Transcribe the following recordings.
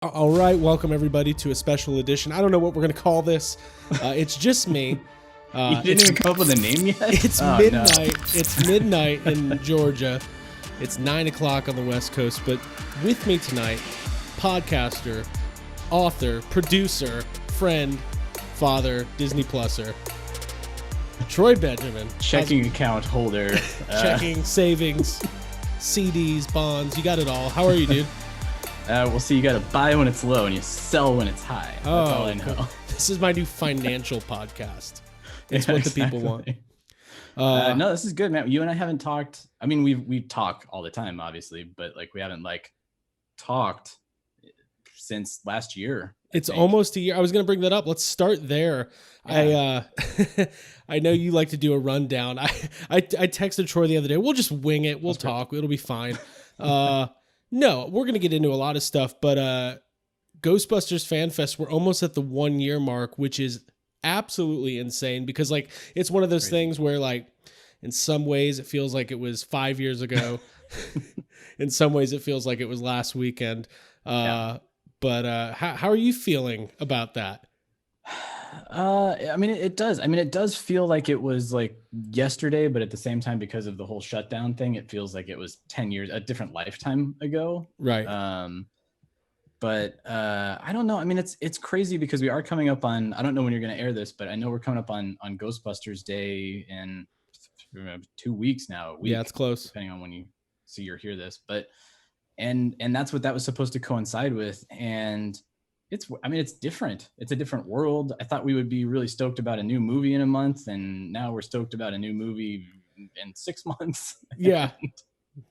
All right, welcome everybody to a special edition. I don't know what we're going to call this. It's just me. You didn't even come up with a name yet? It's midnight. No. It's midnight in Georgia. It's 9 o'clock on the West Coast. But with me tonight, podcaster, author, producer, friend, father, Disney Pluser, Troy Benjamin. Checking account holder. Checking, savings, CDs, bonds. You got it all. How are you, dude? We'll see. You got to buy when it's low and you sell when it's high. That's all I know. Cool. This is my new financial podcast. It's what the people want. No, this is good, man. You and I haven't talked. I mean, we talk all the time, obviously, but like we haven't talked since last year. It's almost a year. I was going to bring that up. Let's start there. Yeah. I know you like to do a rundown. I texted Troy the other day. We'll just wing it. We'll talk. It'll be fine. No, we're going to get into a lot of stuff, but Ghostbusters Fan Fest, we're almost at the 1 year mark, which is absolutely insane because it's one of those things where in some ways it feels like it was 5 years ago. In some ways it feels like it was last weekend. But how are you feeling about that? I mean, it does. I mean, it does feel like it was yesterday, but at the same time, because of the whole shutdown thing, it feels like it was 10 years, a different lifetime ago. Right. But I don't know. I mean, it's crazy because we are coming up on, I don't know when you're going to air this, but I know we're coming up on Ghostbusters Day in 2 weeks now. Yeah, it's close. Depending on when you see or hear this, but, and that's what that was supposed to coincide with. And it's different. It's a different world. I thought we would be really stoked about a new movie in a month, and now we're stoked about a new movie in 6 months. Yeah,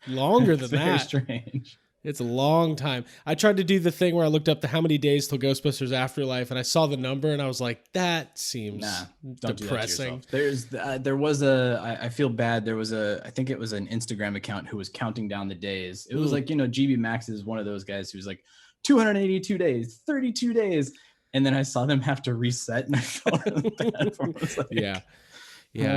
longer than that. Very strange. It's a long time. I tried to do the thing where I looked up how many days till Ghostbusters Afterlife, and I saw the number, and I was like, that seems depressing. There was I feel bad. There was I think it was an Instagram account who was counting down the days. It was GB Max is one of those guys who's like, 282 days, 32 days. And then I saw them have to reset and I felt really bad for them. Yeah,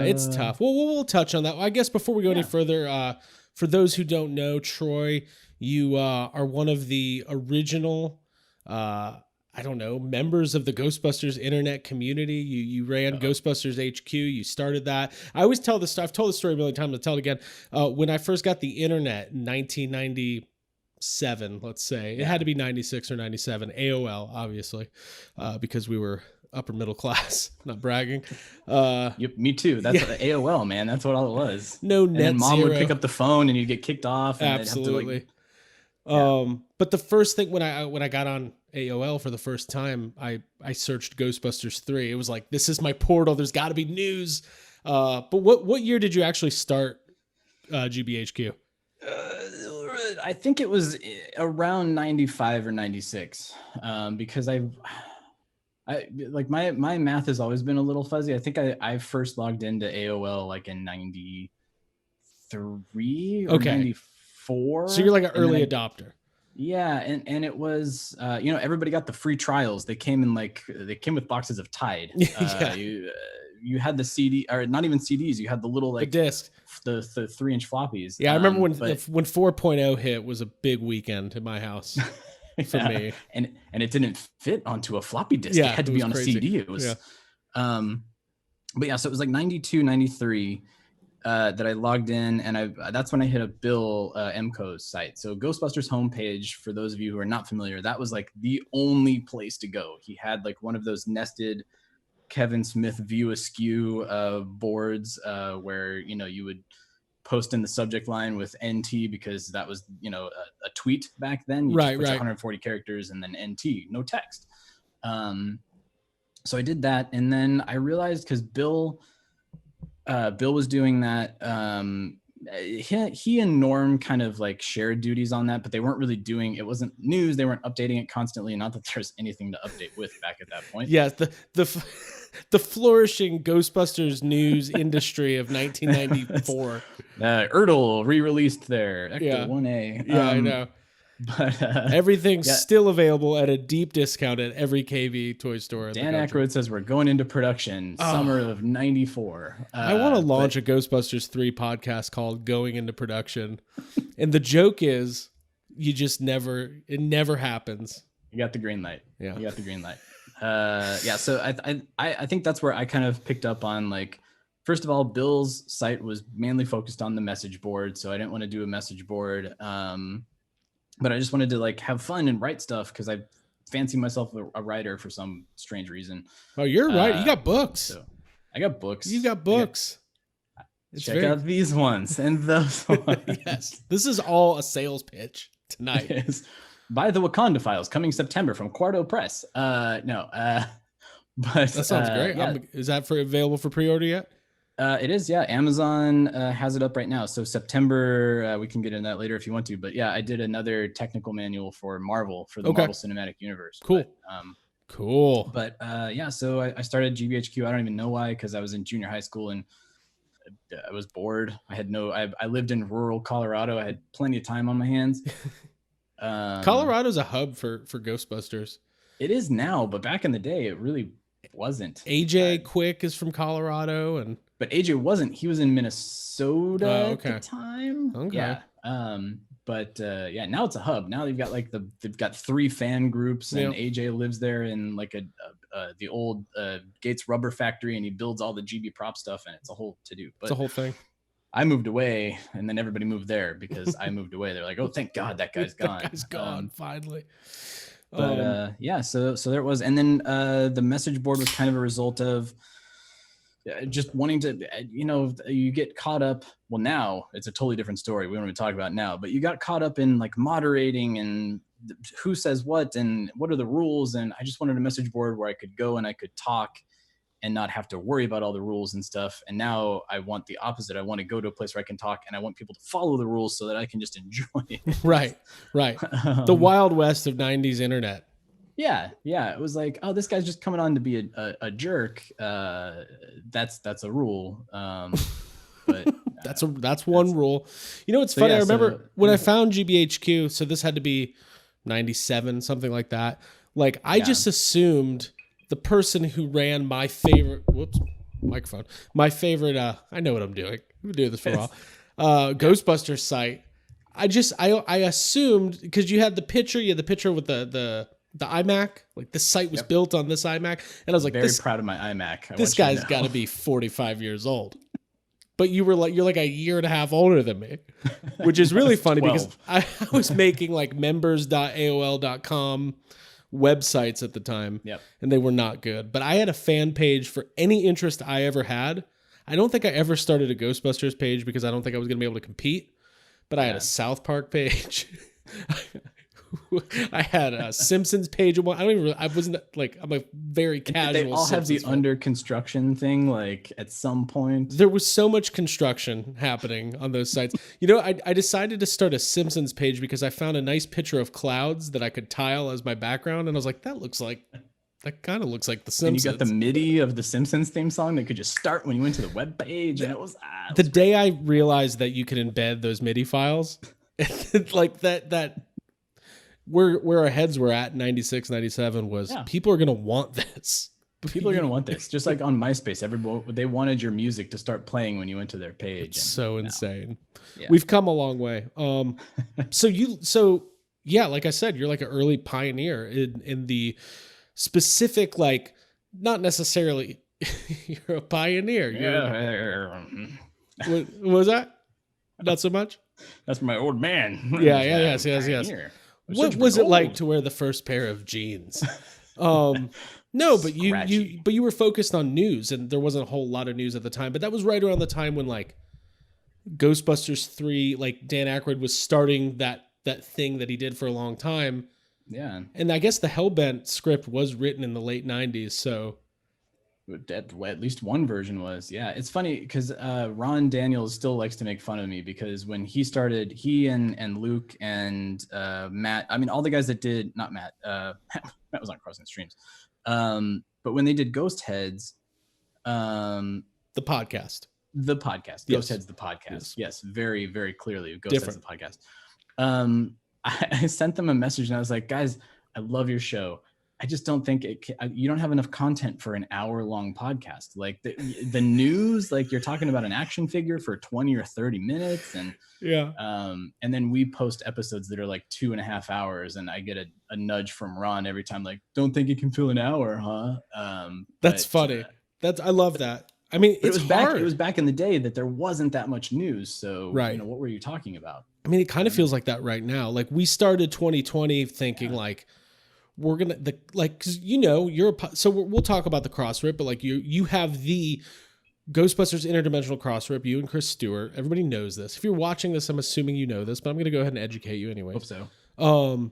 it's tough. Well, we'll touch on that. I guess before we go any further, for those who don't know, Troy, you are one of the original, members of the Ghostbusters internet community. You ran Ghostbusters HQ. You started that. I always tell this story. I've told the story a million times. I'll tell it again. When I first got the internet in 1997, let's say. It had to be 96 or 97. AOL, obviously, because we were upper middle class. Not bragging. Yep, me too. That's AOL, man. That's what all it was. No net. And then mom would pick up the phone and you'd get kicked off. And absolutely. But the first thing when I got on AOL for the first time, I searched Ghostbusters 3. It was like, this is my portal. There's got to be news. But what year did you actually start GBHQ? I think it was around 95 or 96, because I my math has always been a little fuzzy. I think I first logged into AOL in 93 or 94. So you're like an early adopter. Yeah, and it was everybody got the free trials. They came in they came with boxes of Tide. You had the CD, or not even CDs. You had the little the disc, the 3-inch floppies. Yeah, I remember when 4.0 hit was a big weekend in my house for me. And it didn't fit onto a floppy disk. It had to be on crazy. A CD. It was, but yeah, so it was 92, 93 that I logged in, and that's when I hit up Bill Emco's site. So Ghostbusters homepage, for those of you who are not familiar, that was the only place to go. He had one of those nested Kevin Smith View Askew boards where you would post in the subject line with NT because that was a tweet back then. You just put 140 characters and then NT, no text. So I did that, and then I realized because Bill was doing that. He and Norm kind of shared duties on that, but they weren't really doing, it wasn't news. They weren't updating it constantly. Not that there's anything to update with back at that point. Yeah. The flourishing Ghostbusters news industry of 1994. Ertl re-released there. Ecto 1A. Yeah, I know. But everything's still available at a deep discount at every KV toy store. Dan Aykroyd says we're going into production summer of 94. I want to launch a Ghostbusters 3 podcast called Going Into Production. And the joke is it never happens. You got the green light. Yeah. You got the green light. Yeah. So I think that's where I kind of picked up on, like, first of all, Bill's site was mainly focused on the message board. So I didn't want to do a message board. But I just wanted to like have fun and write stuff because I fancy myself a writer for some strange reason. Oh, you're right. You got books. So I got books. You got books. Check out these ones and those ones. Yes. This is all a sales pitch tonight. Yes. Buy the Wakanda Files coming September from Quarto Press. But that sounds great. Yeah. Is that available for pre-order yet? It is, yeah. Amazon has it up right now. So September, we can get into that later if you want to. But yeah, I did another technical manual for Marvel, for the Marvel Cinematic Universe. Cool. Cool. But yeah, so I started GBHQ. I don't even know why, because I was in junior high school and I was bored. I lived in rural Colorado. I had plenty of time on my hands. Colorado's a hub for Ghostbusters. It is now, but back in the day, it really wasn't. AJ Quick is from Colorado, but AJ wasn't. He was in Minnesota at the time. Okay. Yeah. But yeah, now it's a hub. Now they've got they've got 3 fan groups, and AJ lives there in like the old Gates Rubber Factory, and he builds all the GB prop stuff, and it's a whole to do. But it's a whole thing. I moved away, and then everybody moved there because I moved away. They're like, "Oh, thank God that guy's gone." That guy's gone finally. But yeah, so there it was, and then the message board was kind of a result of just wanting to, you get caught up. Well, now it's a totally different story. We don't even talk about now, but you got caught up in like moderating and who says what and what are the rules. And I just wanted a message board where I could go and I could talk and not have to worry about all the rules and stuff. And now I want the opposite. I want to go to a place where I can talk and I want people to follow the rules so that I can just enjoy it. Right. The Wild West of 90s internet. Yeah. It was like, oh, this guy's just coming on to be a jerk. That's a rule. But that's one rule. You know, it's funny. Yeah, I remember when I found GBHQ, so this had to be 97, something like that. Like I just assumed the person who ran my favorite, my favorite, I know what I'm doing. I've been doing this for a while. Ghostbusters site. I assumed, because you had the picture with the iMac, like this site was built on this iMac, and I was like, very proud of my iMac. This guy's got to be 45 years old. But you're like a year and a half older than me, which is really funny 12. because I was making like members.aol.com websites at the time, and they were not good. But I had a fan page for any interest I ever had. I don't think I ever started a Ghostbusters page because I don't think I was going to be able to compete. But I had a South Park page. I had a Simpsons page. I'm a very casual. They all have the under construction thing. Like at some point, there was so much construction happening on those sites. You know, I decided to start a Simpsons page because I found a nice picture of clouds that I could tile as my background, and I was like, that kind of looks like the Simpsons. And you got the MIDI of the Simpsons theme song that could just start when you went to the web page, and it was the day I realized that you could embed those MIDI files, like that. Where our heads were at 96, 97 was people are going to want this. People are going to want this. Just like on MySpace, they wanted your music to start playing when you went to their page. It's so insane. Yeah. We've come a long way. So like I said, you're like an early pioneer in the specific, like not necessarily you're a pioneer. What was that? Not so much. That's my old man. Yes. What was it like to wear the first pair of jeans? No, but you were focused on news, and there wasn't a whole lot of news at the time. But that was right around the time when like Ghostbusters 3, like Dan Aykroyd was starting that thing that he did for a long time. Yeah, and I guess the Hellbent script was written in the late 90s, so. At least one version was. Yeah, it's funny because Ron Daniels still likes to make fun of me because when he started, he and Luke and Matt, I mean all the guys that did, not Matt, Matt was on Crossing Streams, but when they did Ghost Heads, the podcast, Ghost Heads the podcast, yes, very very clearly Ghost Heads the podcast. I sent them a message and I was like, guys, I love your show. I just don't think you don't have enough content for an hour-long podcast. Like the news, like you're talking about an action figure for 20 or 30 minutes. And and then we post episodes that are like 2.5 hours, and I get a nudge from Ron every time, like, don't think you can fill an hour, huh? That's funny. I love that. I mean, it was back in the day that there wasn't that much news. So, what were you talking about? I mean, it kind of feels like that right now. Like we started 2020 thinking like, we're going to cause so we'll talk about the cross rip, but like you have the Ghostbusters interdimensional cross rip, you and Chris Stewart. Everybody knows this. If you're watching this, I'm assuming you know this, but I'm going to go ahead and educate you anyway. Hope so.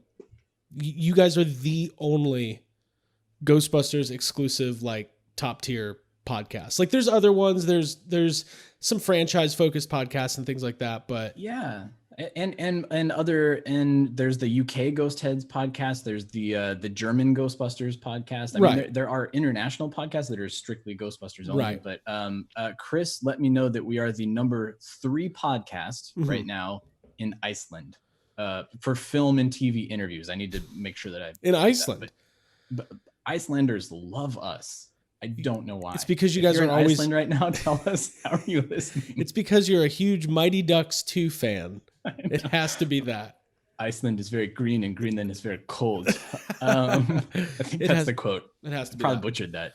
You guys are the only Ghostbusters exclusive, like top tier podcast. Like there's other ones, there's some franchise focused podcasts and things like that, but and there's the UK Ghost Heads podcast, there's the German Ghostbusters podcast. I mean, there are international podcasts that are strictly Ghostbusters only, but Chris let me know that we are the number 3 podcast right now in Iceland for film and TV interviews. I need to make sure that in Iceland, but Icelanders love us. I don't know why. It's because you guys are always in Iceland right now. Tell us, how are you listening? It's because you're a huge Mighty Ducks 2 fan. It has to be that. Iceland is very green and Greenland is very cold. I think that's the quote. It has to be. Probably butchered that.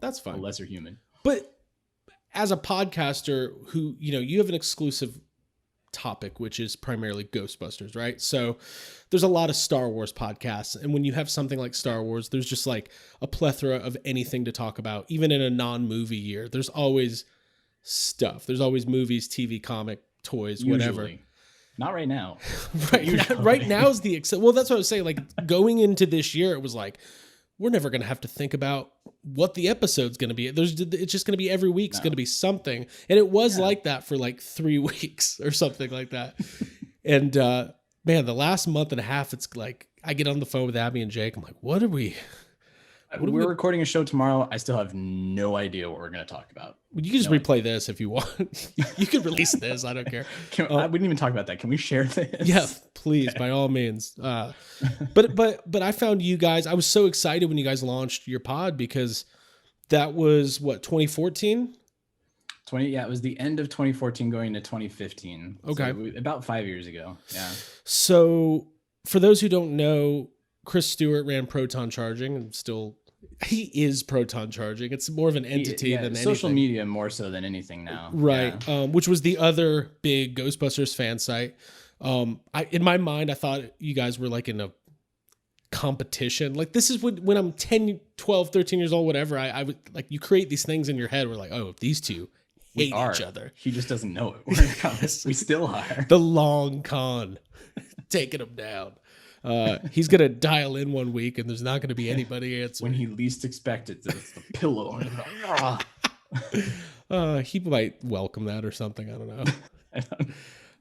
That's fine. A lesser human. But as a podcaster who, you have an exclusive topic, which is primarily Ghostbusters, right? So there's a lot of Star Wars podcasts. And when you have something like Star Wars, there's just like a plethora of anything to talk about. Even in a non-movie year, there's always stuff. There's always movies, TV, comic, toys, whatever. Usually. Not right now. Right now is well, that's what I was saying. Like going into this year, it was like, we're never going to have to think about what the episode's going to be. It's just going to be every week's going to be something. And it was like that for like 3 weeks or something like that. And man, the last month and a half, it's like, I get on the phone with Abby and Jake. I'm like, what are we? We're recording a show tomorrow. I still have no idea what we're going to talk about. You can just replay this if you want. You can release this. I don't care. We didn't even talk about that. Can we share this? Yeah, please, by all means. But I found you guys. I was so excited when you guys launched your pod because that was what, 2014? It was the end of 2014 going to 2015. Okay. So about 5 years ago. Yeah. So for those who don't know, Chris Stewart ran Proton Charging and he is Proton Charging. It's more of an entity than anything. Social media more so than anything now. Right. Yeah. Which was the other big Ghostbusters fan site. In my mind, I thought you guys were like in a competition. Like this is when I'm 10, 12, 13 years old, whatever. I would like, you create these things in your head. We're like, oh, these two hate each other. He just doesn't know it. We still are. The long con taking him down. He's gonna dial in one week and there's not gonna be anybody answering. When he least expects it, it's the pillow. He might welcome that or something. I don't know.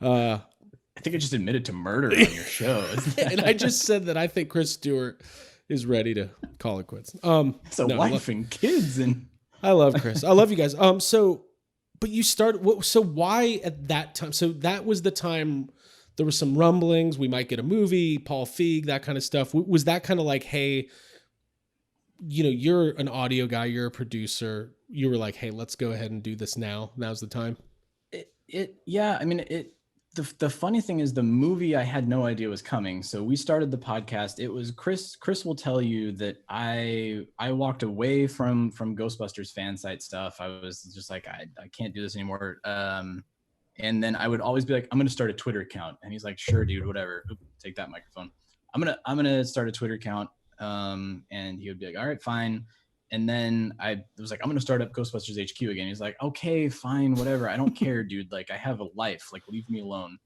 I think I just admitted to murder on your show. And I just said that I think Chris Stewart is ready to call it quits. Wife and kids, and I love Chris. I love you guys. But you started. So why at that time? So that was the time. There was some rumblings. We might get a movie, Paul Feig, that kind of stuff. Was that kind of like, hey, you're an audio guy, you're a producer. You were like, hey, let's go ahead and do this now. Now's the time. Yeah. I mean, the funny thing is the movie, I had no idea was coming. So we started the podcast. It was Chris will tell you that I walked away from Ghostbusters fan site stuff. I was just like, I can't do this anymore. And then I would always be like, I'm going to start a Twitter account. And he's like, sure, dude, whatever. Oop, take that microphone. I'm going to start a Twitter account. And he would be like, all right, fine. And then I was like, I'm going to start up Ghostbusters HQ again. He's like, okay, fine, whatever. I don't care, dude. Like, I have a life. Like, leave me alone.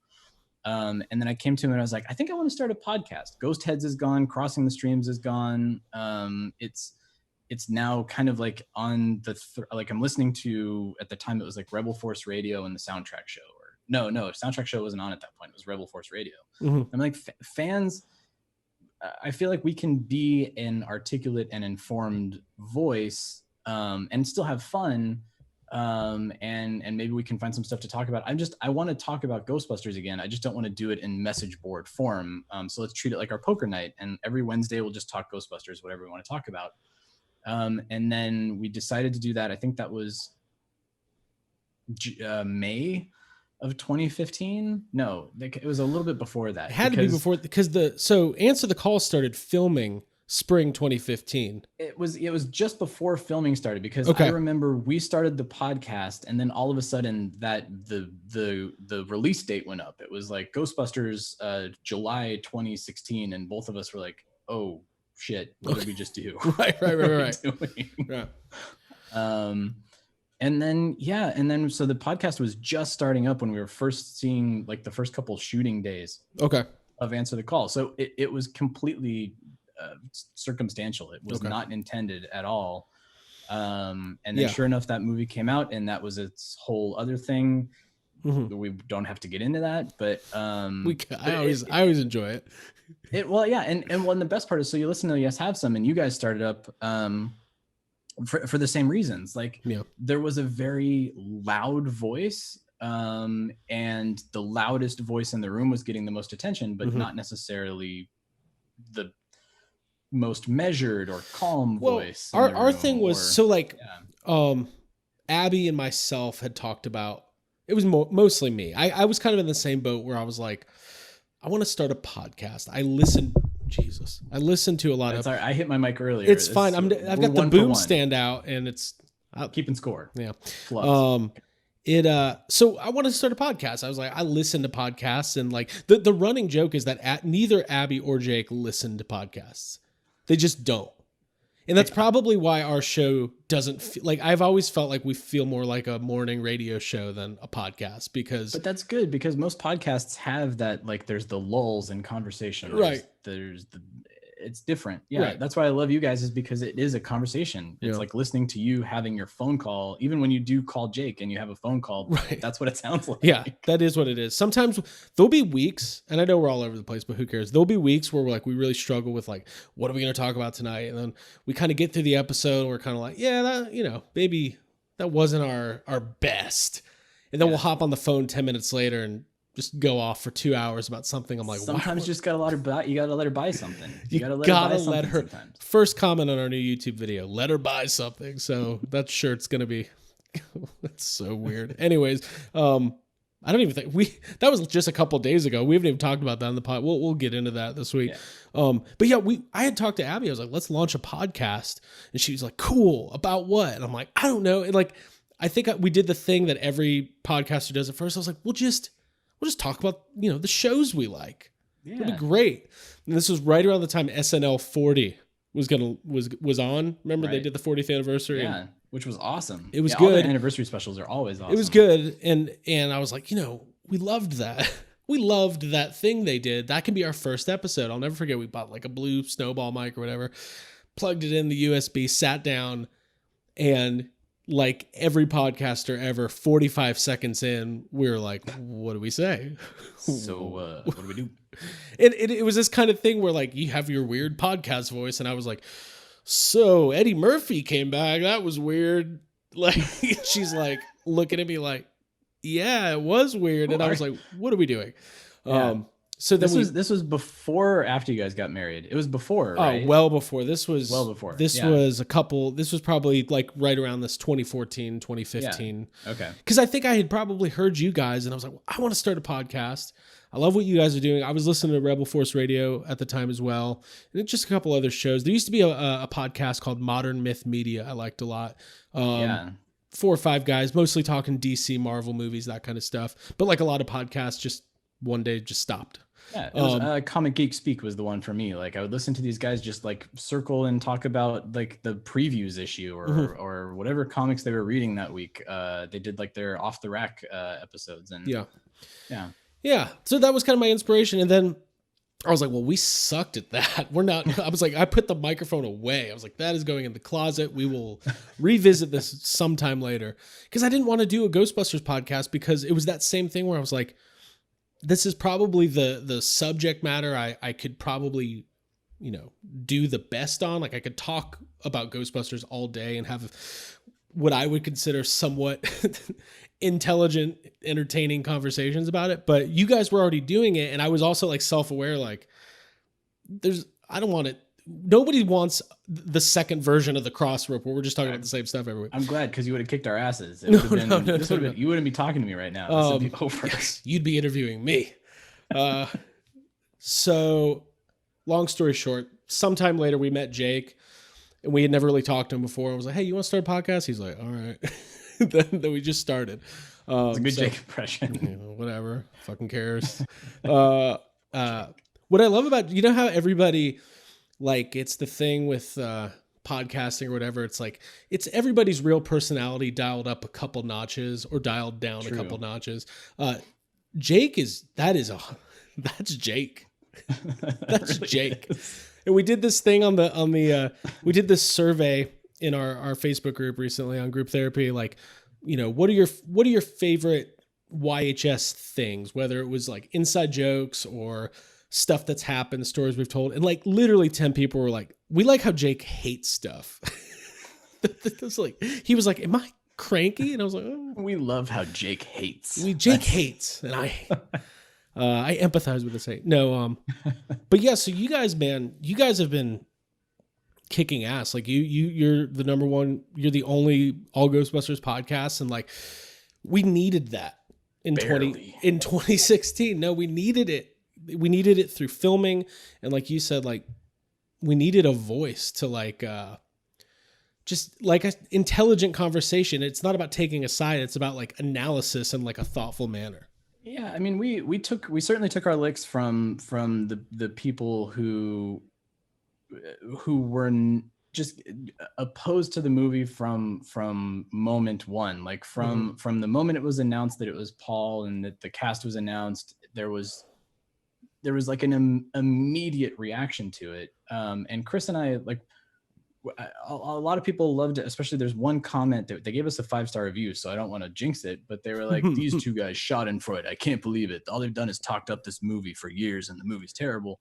And then I came to him and I was like, I think I want to start a podcast. Ghost Heads is gone. Crossing the Streams is gone. It's now kind of like on the like I'm listening to, at the time it was like Rebel Force Radio and the Soundtrack Show, or no Soundtrack Show wasn't on at that point. It was Rebel Force Radio. Mm-hmm. I'm like, fans, I feel like we can be an articulate and informed voice and still have fun and maybe we can find some stuff to talk about. I want to talk about Ghostbusters again. I just don't want to do it in message board form. So let's treat it like our poker night, and every Wednesday we'll just talk Ghostbusters, whatever we want to talk about. And then we decided to do that. I think that was May of 2015. No, it was a little bit before that. It had to be before, because Answer the Call started filming spring 2015. It was just before filming started, because I remember we started the podcast, and then all of a sudden that the release date went up. It was like Ghostbusters July 2016, and both of us were like, oh shit, what did we just do? right. Yeah. And then so the podcast was just starting up when we were first seeing like the first couple shooting days of Answer the Call. So it was completely circumstantial. It was not intended at all. And then sure enough, that movie came out, and that was its whole other thing. Mm-hmm. We don't have to get into that, but I always enjoy it. And the best part is, so you listen to Yes Have Some, and you guys started up for the same reasons. Like there was a very loud voice, and the loudest voice in the room was getting the most attention, but not necessarily the most measured or calm voice. Our thing was Abby and myself had talked about, it was mostly me. I was kind of in the same boat where I was like, I want to start a podcast. I listened to a lot of. Sorry, I hit my mic earlier. It's fine. I've got the boom stand out, and it's keeping score. Yeah. So I wanted to start a podcast. I was like, I listen to podcasts, and like the running joke is that neither Abby or Jake listen to podcasts. They just don't. And that's probably why our show doesn't feel like, I've always felt like we feel more like a morning radio show than a podcast, but that's good, because most podcasts have that, like there's the lulls in conversation. Right. It's different. Yeah. Right. That's why I love you guys, is because it is a conversation. It's like listening to you having your phone call, even when you do call Jake and you have a phone call, right. That's what it sounds like. Yeah, that is what it is. Sometimes there'll be weeks, and I know we're all over the place, but who cares? There'll be weeks where we really struggle with like, what are we going to talk about tonight? And then we kind of get through the episode and we're kind of like, yeah, that, maybe that wasn't our best. And then we'll hop on the phone 10 minutes later and just go off for 2 hours about something. I'm like, sometimes you just gotta let her buy something. You gotta let her. Sometimes. First comment on our new YouTube video: let her buy something. So that shirt's gonna be. That's so weird. Anyways, I don't even think that was just a couple days ago. We haven't even talked about that on the pod. We'll get into that this week. Yeah. But yeah, I had talked to Abby. I was like, let's launch a podcast, and she was like, cool. About what? And I'm like, I don't know. And like, I think we did the thing that every podcaster does at first. I was like, we'll just talk about, the shows we like. Yeah. It'll be great. And this was right around the time SNL 40 was on. Remember they did the 40th anniversary? Yeah, which was awesome. It was good. All the anniversary specials are always awesome. It was good. And I was like, we loved that. We loved that thing they did. That can be our first episode. I'll never forget. We bought like a blue snowball mic or whatever, plugged it in the USB, sat down, and like every podcaster ever, 45 seconds in, we were like, what do we say? So what do we do? It was this kind of thing where like you have your weird podcast voice, and I was like, so Eddie Murphy came back. That was weird. Like she's like looking at me like, yeah, it was weird. And I was like, what are we doing? Yeah. So this was before or after you guys got married? It was before, right? Oh, well before. This was probably like right around this 2014, 2015. Yeah. Okay. Because I think I had probably heard you guys, and I was like, well, I want to start a podcast. I love what you guys are doing. I was listening to Rebel Force Radio at the time as well, and just a couple other shows. There used to be a podcast called Modern Myth Media I liked a lot. 4 or 5 guys, mostly talking DC, Marvel movies, that kind of stuff. But like a lot of podcasts, just one day just stopped. Yeah, it was, Comic Geek Speak was the one for me. Like I would listen to these guys just like circle and talk about like the previews issue or whatever comics they were reading that week. They did like their off the rack episodes, and yeah. So that was kind of my inspiration. And then I was like, well, we sucked at that. We're not. I was like, I put the microphone away. I was like, that is going in the closet. We will revisit this sometime later, because I didn't want to do a Ghostbusters podcast, because it was that same thing where I was like, this is probably the subject matter I could probably, do the best on. Like I could talk about Ghostbusters all day and have what I would consider somewhat intelligent, entertaining conversations about it. But you guys were already doing it. And I was also like self-aware, like I don't want it. Nobody wants the second version of the cross rope where we're just talking about the same stuff every week. I'm glad, because you would have kicked our asses. No, You wouldn't be talking to me right now. This would be over. Yes, you'd be interviewing me. So long story short, sometime later we met Jake, and we had never really talked to him before. I was like, hey, you want to start a podcast? He's like, all right. then we just started. It's a good Jake impression. Whatever. Fucking cares. What I love about, you know how everybody, like, it's the thing with podcasting or whatever. It's like, it's everybody's real personality dialed up a couple notches or dialed down a couple notches. Jake that's Jake. That's really Jake. And we did this thing we did this survey in our Facebook group recently on group therapy. Like, you know, what are your favorite YHS things, whether it was like inside jokes or stuff that's happened, stories we've told. And like literally 10 people were like, we like how Jake hates stuff. That's like, he was like, am I cranky? And I was like, oh. We love how Jake hates. Jake hates. And I empathize with this hate. No, but yeah, so you guys have been kicking ass. Like you're the number one, you're the only all Ghostbusters podcast. And like, we needed that in 2016. No, we needed it. We needed it through filming. And like you said, like we needed a voice to like, just like an intelligent conversation. It's not about taking a side. It's about like analysis in like a thoughtful manner. Yeah. I mean, we certainly took our licks from the people who were just opposed to the movie from moment one. Like from the moment it was announced that it was Paul and that the cast was announced, there was like an immediate reaction to it. And Chris and I, like, a lot of people loved it. Especially there's one comment that they gave us a 5-star review, so I don't want to jinx it, but they were like, these two guys shot in Freud. I can't believe it. All they've done is talked up this movie for years and the movie's terrible.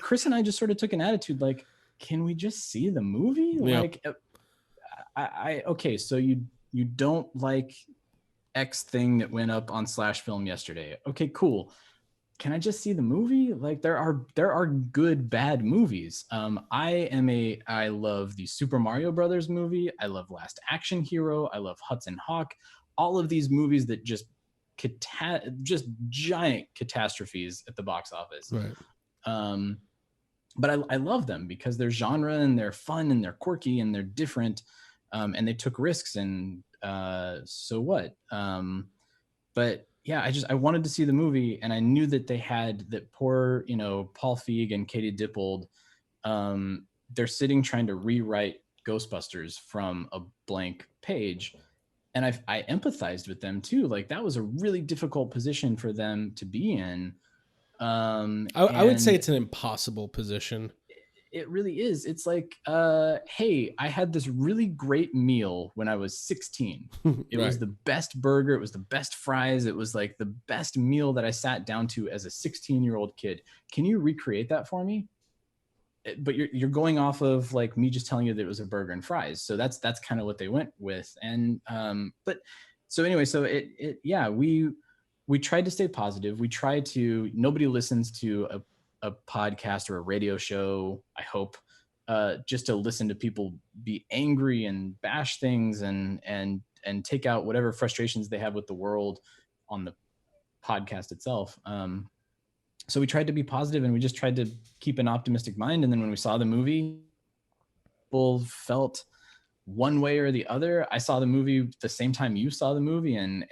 Chris and I just sort of took an attitude like, can we just see the movie? Yeah. Like, okay, so you don't like X thing that went up on Slash Film yesterday. Okay, cool. Can I just see the movie? Like there are good, bad movies. I love the Super Mario Brothers movie. I love Last Action Hero. I love Hudson Hawk. All of these movies that just giant catastrophes at the box office. Right. But I love them because they're genre and they're fun and they're quirky and they're different. And they took risks, and so what? But yeah, I wanted to see the movie, and I knew that they had that poor, Paul Feig and Katie Dippold. They're sitting trying to rewrite Ghostbusters from a blank page. And I empathized with them too. Like that was a really difficult position for them to be in. I would say it's an impossible position. It really is. It's like, hey, I had this really great meal when I was 16. It right. was the best burger. It was the best fries. It was like the best meal that I sat down to as a 16-year-old kid. Can you recreate that for me? But you're going off of like me just telling you that it was a burger and fries. So that's kind of what they went with. And but so anyway, so we tried to stay positive. We tried to. Nobody listens to a podcast or a radio show, I hope, just to listen to people be angry and bash things and take out whatever frustrations they have with the world on the podcast itself. So we tried to be positive, and we just tried to keep an optimistic mind. And then when we saw the movie, people felt one way or the other. I saw the movie the same time you saw the movie, and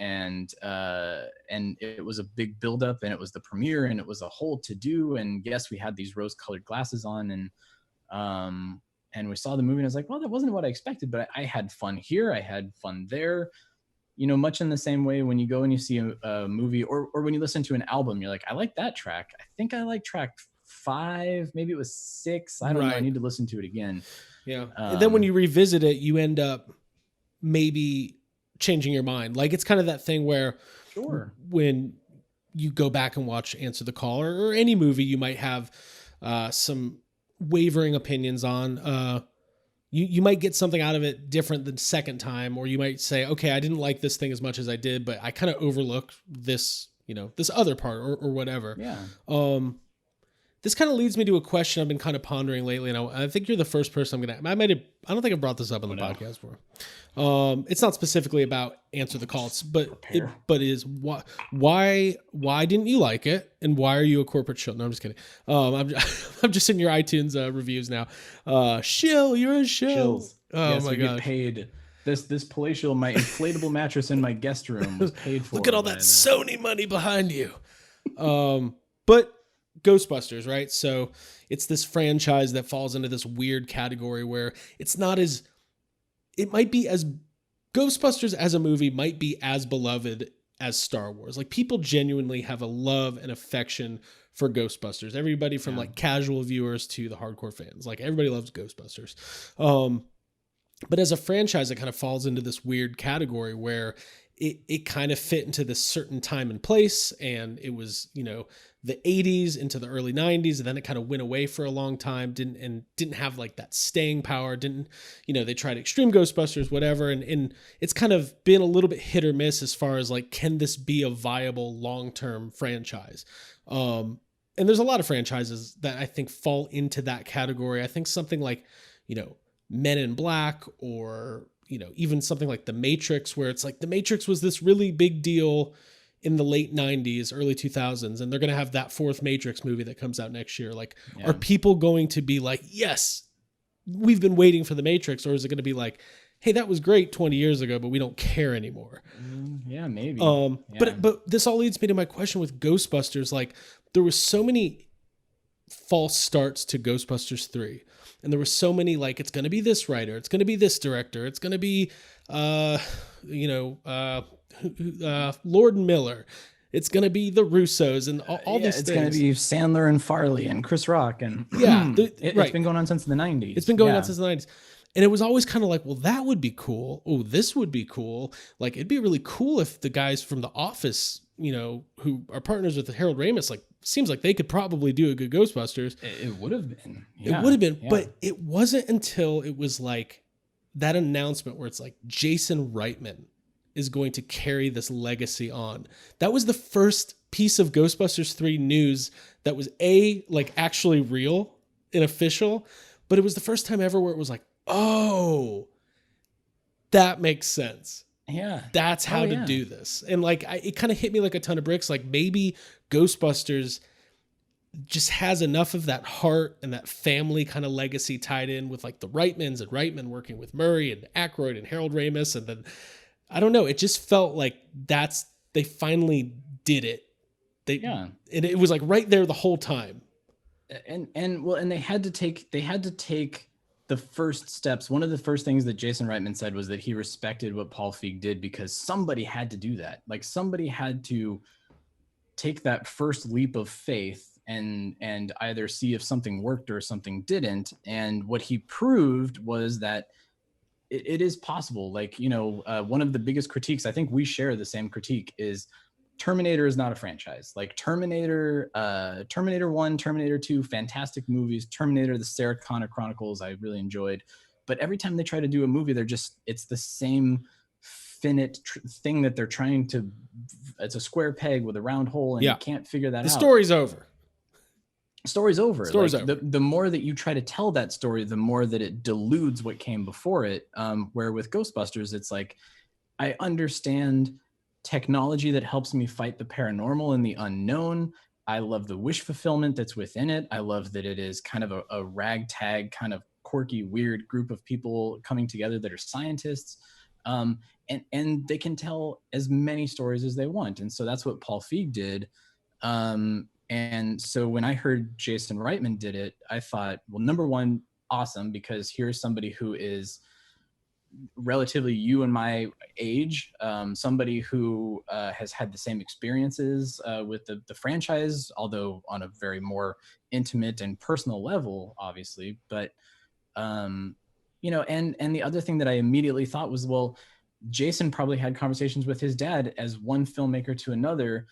it was a big buildup, and it was the premiere, and it was a whole to-do. And yes, we had these rose-colored glasses on, and we saw the movie, and I was like, well, that wasn't what I expected, but I had fun here. I had fun there. Much in the same way when you go and you see a movie, or when you listen to an album, you're like, I like that track. I think I like track 5, maybe it was 6. I don't know. I need to listen to it again. Yeah. And then when you revisit it, you end up maybe changing your mind. Like it's kind of that thing where when you go back and watch Answer the Call or any movie, you might have some wavering opinions on. you might get something out of it different the second time, or you might say, okay, I didn't like this thing as much as I did, but I kind of overlooked this, this other part or whatever. Yeah. This kind of leads me to a question I've been kind of pondering lately, and I think you're the first person I don't think I brought this up on the podcast before. It's not specifically about Answer the Calls, but is why didn't you like it, and why are you a corporate shill? No, I'm just kidding. I'm just in your iTunes reviews now. Shill, you're a shill. Shills. Oh yes, my we gosh. get paid. This palatial, my inflatable mattress in my guest room was paid for. Look at all that Sony money behind you. But Ghostbusters, right? So it's this franchise that falls into this weird category where it might be as Ghostbusters as a movie might be as beloved as Star Wars. Like, people genuinely have a love and affection for Ghostbusters. Everybody from like casual viewers to the hardcore fans, like everybody loves Ghostbusters. But as a franchise, it kind of falls into this weird category where it kind of fit into this certain time and place. And it was, the 80s into the early 90s. And then it kind of went away for a long time. Didn't have like that staying power. They tried Extreme Ghostbusters, whatever. And it's kind of been a little bit hit or miss as far as like, can this be a viable long-term franchise? And there's a lot of franchises that I think fall into that category. I think something like, Men in Black, or even something like The Matrix, where it's like The Matrix was this really big deal in the late 90s, early 2000s, and they're going to have that fourth Matrix movie that comes out next year. Like, are people going to be like, yes, we've been waiting for The Matrix, or is it going to be like, hey, that was great 20 years ago, but we don't care anymore? Yeah, maybe. But this all leads me to my question with Ghostbusters. Like, there was so many false starts to Ghostbusters 3. And there were so many, like, it's going to be this writer, it's going to be this director, it's going to be, Lord and Miller, it's going to be the Russos, and all these things. It's going to be Sandler and Farley and Chris Rock. And it's been going on since the 90s. It's been going on since the 90s. And it was always kind of like, well, that would be cool. Oh, this would be cool. Like, it'd be really cool if the guys from The Office, who are partners with Harold Ramis, like, seems like they could probably do a good Ghostbusters. It would have been. It would have been. Yeah. But it wasn't until it was like that announcement where it's like Jason Reitman is going to carry this legacy on. That was the first piece of Ghostbusters 3 news that was like actually real and official, but it was the first time ever where it was like, oh, that makes sense. Yeah. That's how to do this. And like, it kind of hit me like a ton of bricks. Like, maybe Ghostbusters just has enough of that heart and that family kind of legacy tied in with like the Reitmans, and Reitman working with Murray and Aykroyd and Harold Ramis. And then, I don't know, it just felt like they finally did it. And it was like right there the whole time. And they had to take the first steps. One of the first things that Jason Reitman said was that he respected what Paul Feig did, because somebody had to do that. Like, somebody had to take that first leap of faith and either see if something worked or something didn't. And what he proved was that it is possible. Like, one of the biggest critiques, I think we share the same critique, is Terminator is not a franchise. Like, Terminator 1, Terminator 2, fantastic movies. Terminator, the Sarah Connor Chronicles, I really enjoyed. But every time they try to do a movie, it's the same finite thing that they're trying to, it's a square peg with a round hole, and you can't figure that out. The story's over. Story's over. Story's over. The more that you try to tell that story, the more that it deludes what came before it. Where with Ghostbusters, it's like, I understand technology that helps me fight the paranormal and the unknown. I love the wish fulfillment that's within it. I love that it is kind of a ragtag, kind of quirky, weird group of people coming together that are scientists. And they can tell as many stories as they want. And so that's what Paul Feig did. And so when I heard Jason Reitman did it, I thought, well, number one, awesome, because here's somebody who is relatively you and my age, somebody who has had the same experiences with the franchise, although on a very more intimate and personal level, obviously. But and the other thing that I immediately thought was, well, Jason probably had conversations with his dad as one filmmaker to another.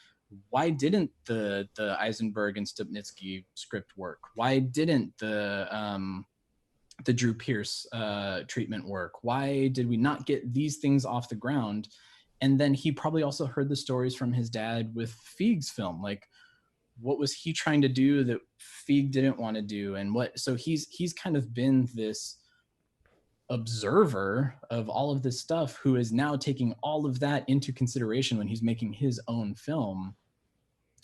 Why didn't the Eisenberg and Stupnitsky script work? Why didn't the the Drew Pearce treatment work? Why did we not get these things off the ground? And then he probably also heard the stories from his dad with Feig's film. Like, what was he trying to do that Feig didn't want to do? And so he's kind of been this observer of all of this stuff, who is now taking all of that into consideration when he's making his own film.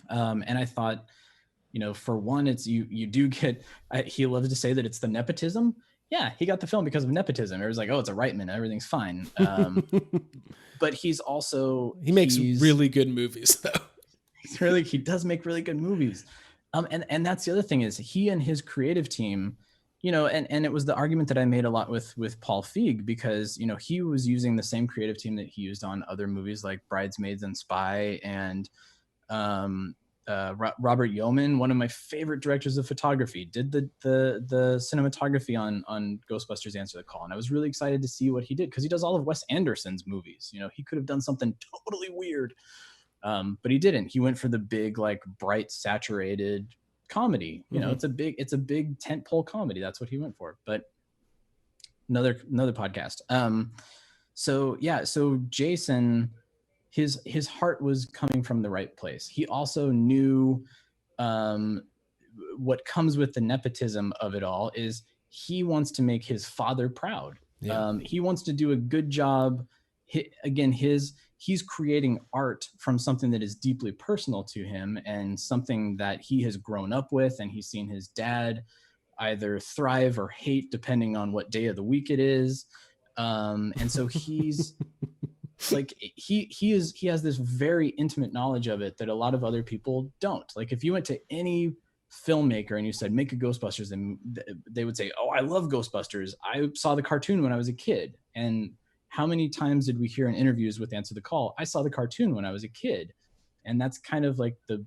And I thought, for one, it's you do get, he loves to say that it's the nepotism. Yeah, he got the film because of nepotism. It was like, oh, it's a Reitman, everything's fine. But he makes really good movies though. He does make really good movies. And that's the other thing, is he and his creative team, and it was the argument that I made a lot with Paul Feig, because, he was using the same creative team that he used on other movies like Bridesmaids and Spy, and Robert Yeoman, one of my favorite directors of photography, did the cinematography on Ghostbusters Answer the Call. And I was really excited to see what he did, because he does all of Wes Anderson's movies. He could have done something totally weird, but he didn't. He went for the big, like, bright, saturated comedy. It's a big tentpole comedy. That's what he went for. But another podcast. So Jason, his heart was coming from the right place. He also knew what comes with the nepotism of it all is he wants to make his father proud. Yeah. He wants to do a good job. He's creating art from something that is deeply personal to him, and something that he has grown up with, and he's seen his dad either thrive or hate depending on what day of the week it is. And so he's like, he has this very intimate knowledge of it that a lot of other people don't. Like, if you went to any filmmaker and you said, make a Ghostbusters, and they would say, oh, I love Ghostbusters, I saw the cartoon when I was a kid. And how many times did we hear in interviews with Answer the Call, I saw the cartoon when I was a kid? And that's kind of like the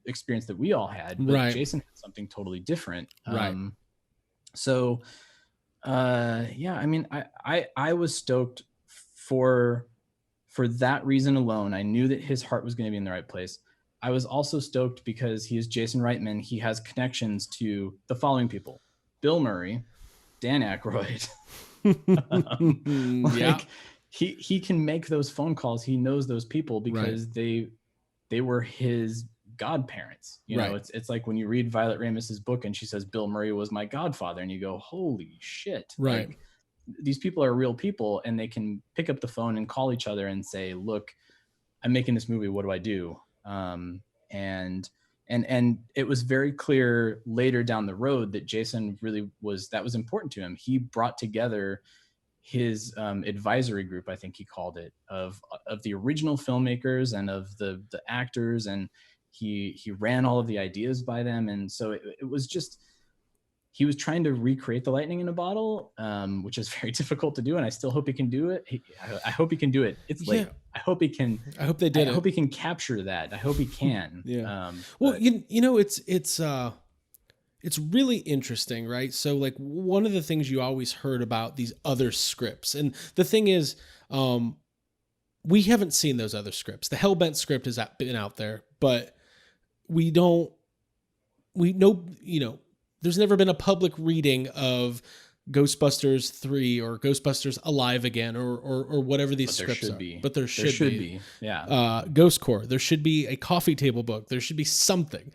experience that we all had, but right. Jason had something totally different. Right. I mean, I was stoked for that reason alone. I knew that his heart was going to be in the right place. I was also stoked because he is Jason Reitman. He has connections to the following people: Bill Murray, Dan Aykroyd. Yeah, he can make those phone calls. He knows those people because right. they were his godparents. It's like when you read Violet Ramos's book and she says Bill Murray was my godfather, and you go, holy shit. Right. Like, these people are real people, and they can pick up the phone and call each other and say, look, I'm making this movie, what do I do? And it was very clear later down the road that Jason that was important to him. He brought together his advisory group, I think he called it, of the original filmmakers and of the actors, and he ran all of the ideas by them. And so it was just, he was trying to recreate the lightning in a bottle, which is very difficult to do. And I still hope he can do it. I hope he can do it. It's late. I hope he can. I hope they did. I hope he can capture that. I hope he can. Yeah. It's really interesting, right? So, like, one of the things you always heard about these other scripts, and the thing is, we haven't seen those other scripts. The Hellbent script has been out there, but we know, there's never been a public reading of Ghostbusters 3 or Ghostbusters Alive Again or whatever these scripts are. But there should be. Yeah. Ghost Corps. There should be a coffee table book. There should be something.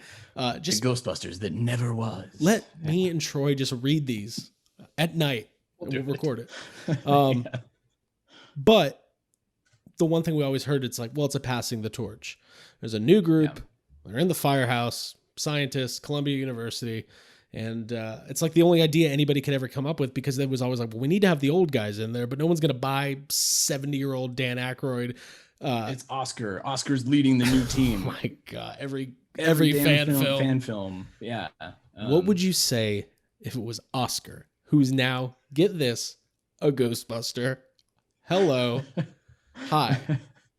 Just the Ghostbusters that never was. Let me and Troy just read these at night. We'll record it. But the one thing we always heard, it's like, well, it's a passing the torch. There's a new group. Yeah. They're in the firehouse, scientists, Columbia University. And it's like the only idea anybody could ever come up with, because it was always like, well, we need to have the old guys in there, but no one's going to buy 70-year-old Dan Aykroyd. It's Oscar. Oscar's leading the new team. Oh my God. Every fan film. Yeah. What would you say if it was Oscar, who's now, get this, a Ghostbuster? Hello. Hi.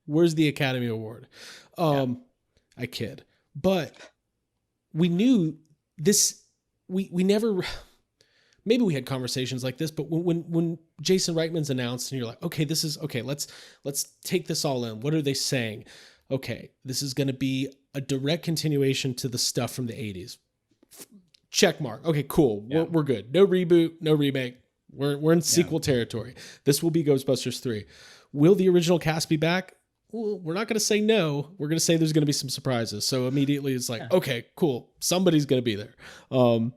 Where's the Academy Award? I kid. But we knew this. We never, maybe we had conversations like this, but when Jason Reitman's announced and you're like, okay, this is okay. Let's take this all in. What are they saying? Okay, this is going to be a direct continuation to the stuff from the 80s. check mark. Okay, cool. Yeah. We're good. No reboot, no remake. We're in sequel territory. This will be Ghostbusters 3. Will the original cast be back? Well, we're not going to say no. We're going to say there's going to be some surprises. So immediately it's like, okay, cool. Somebody's going to be there. And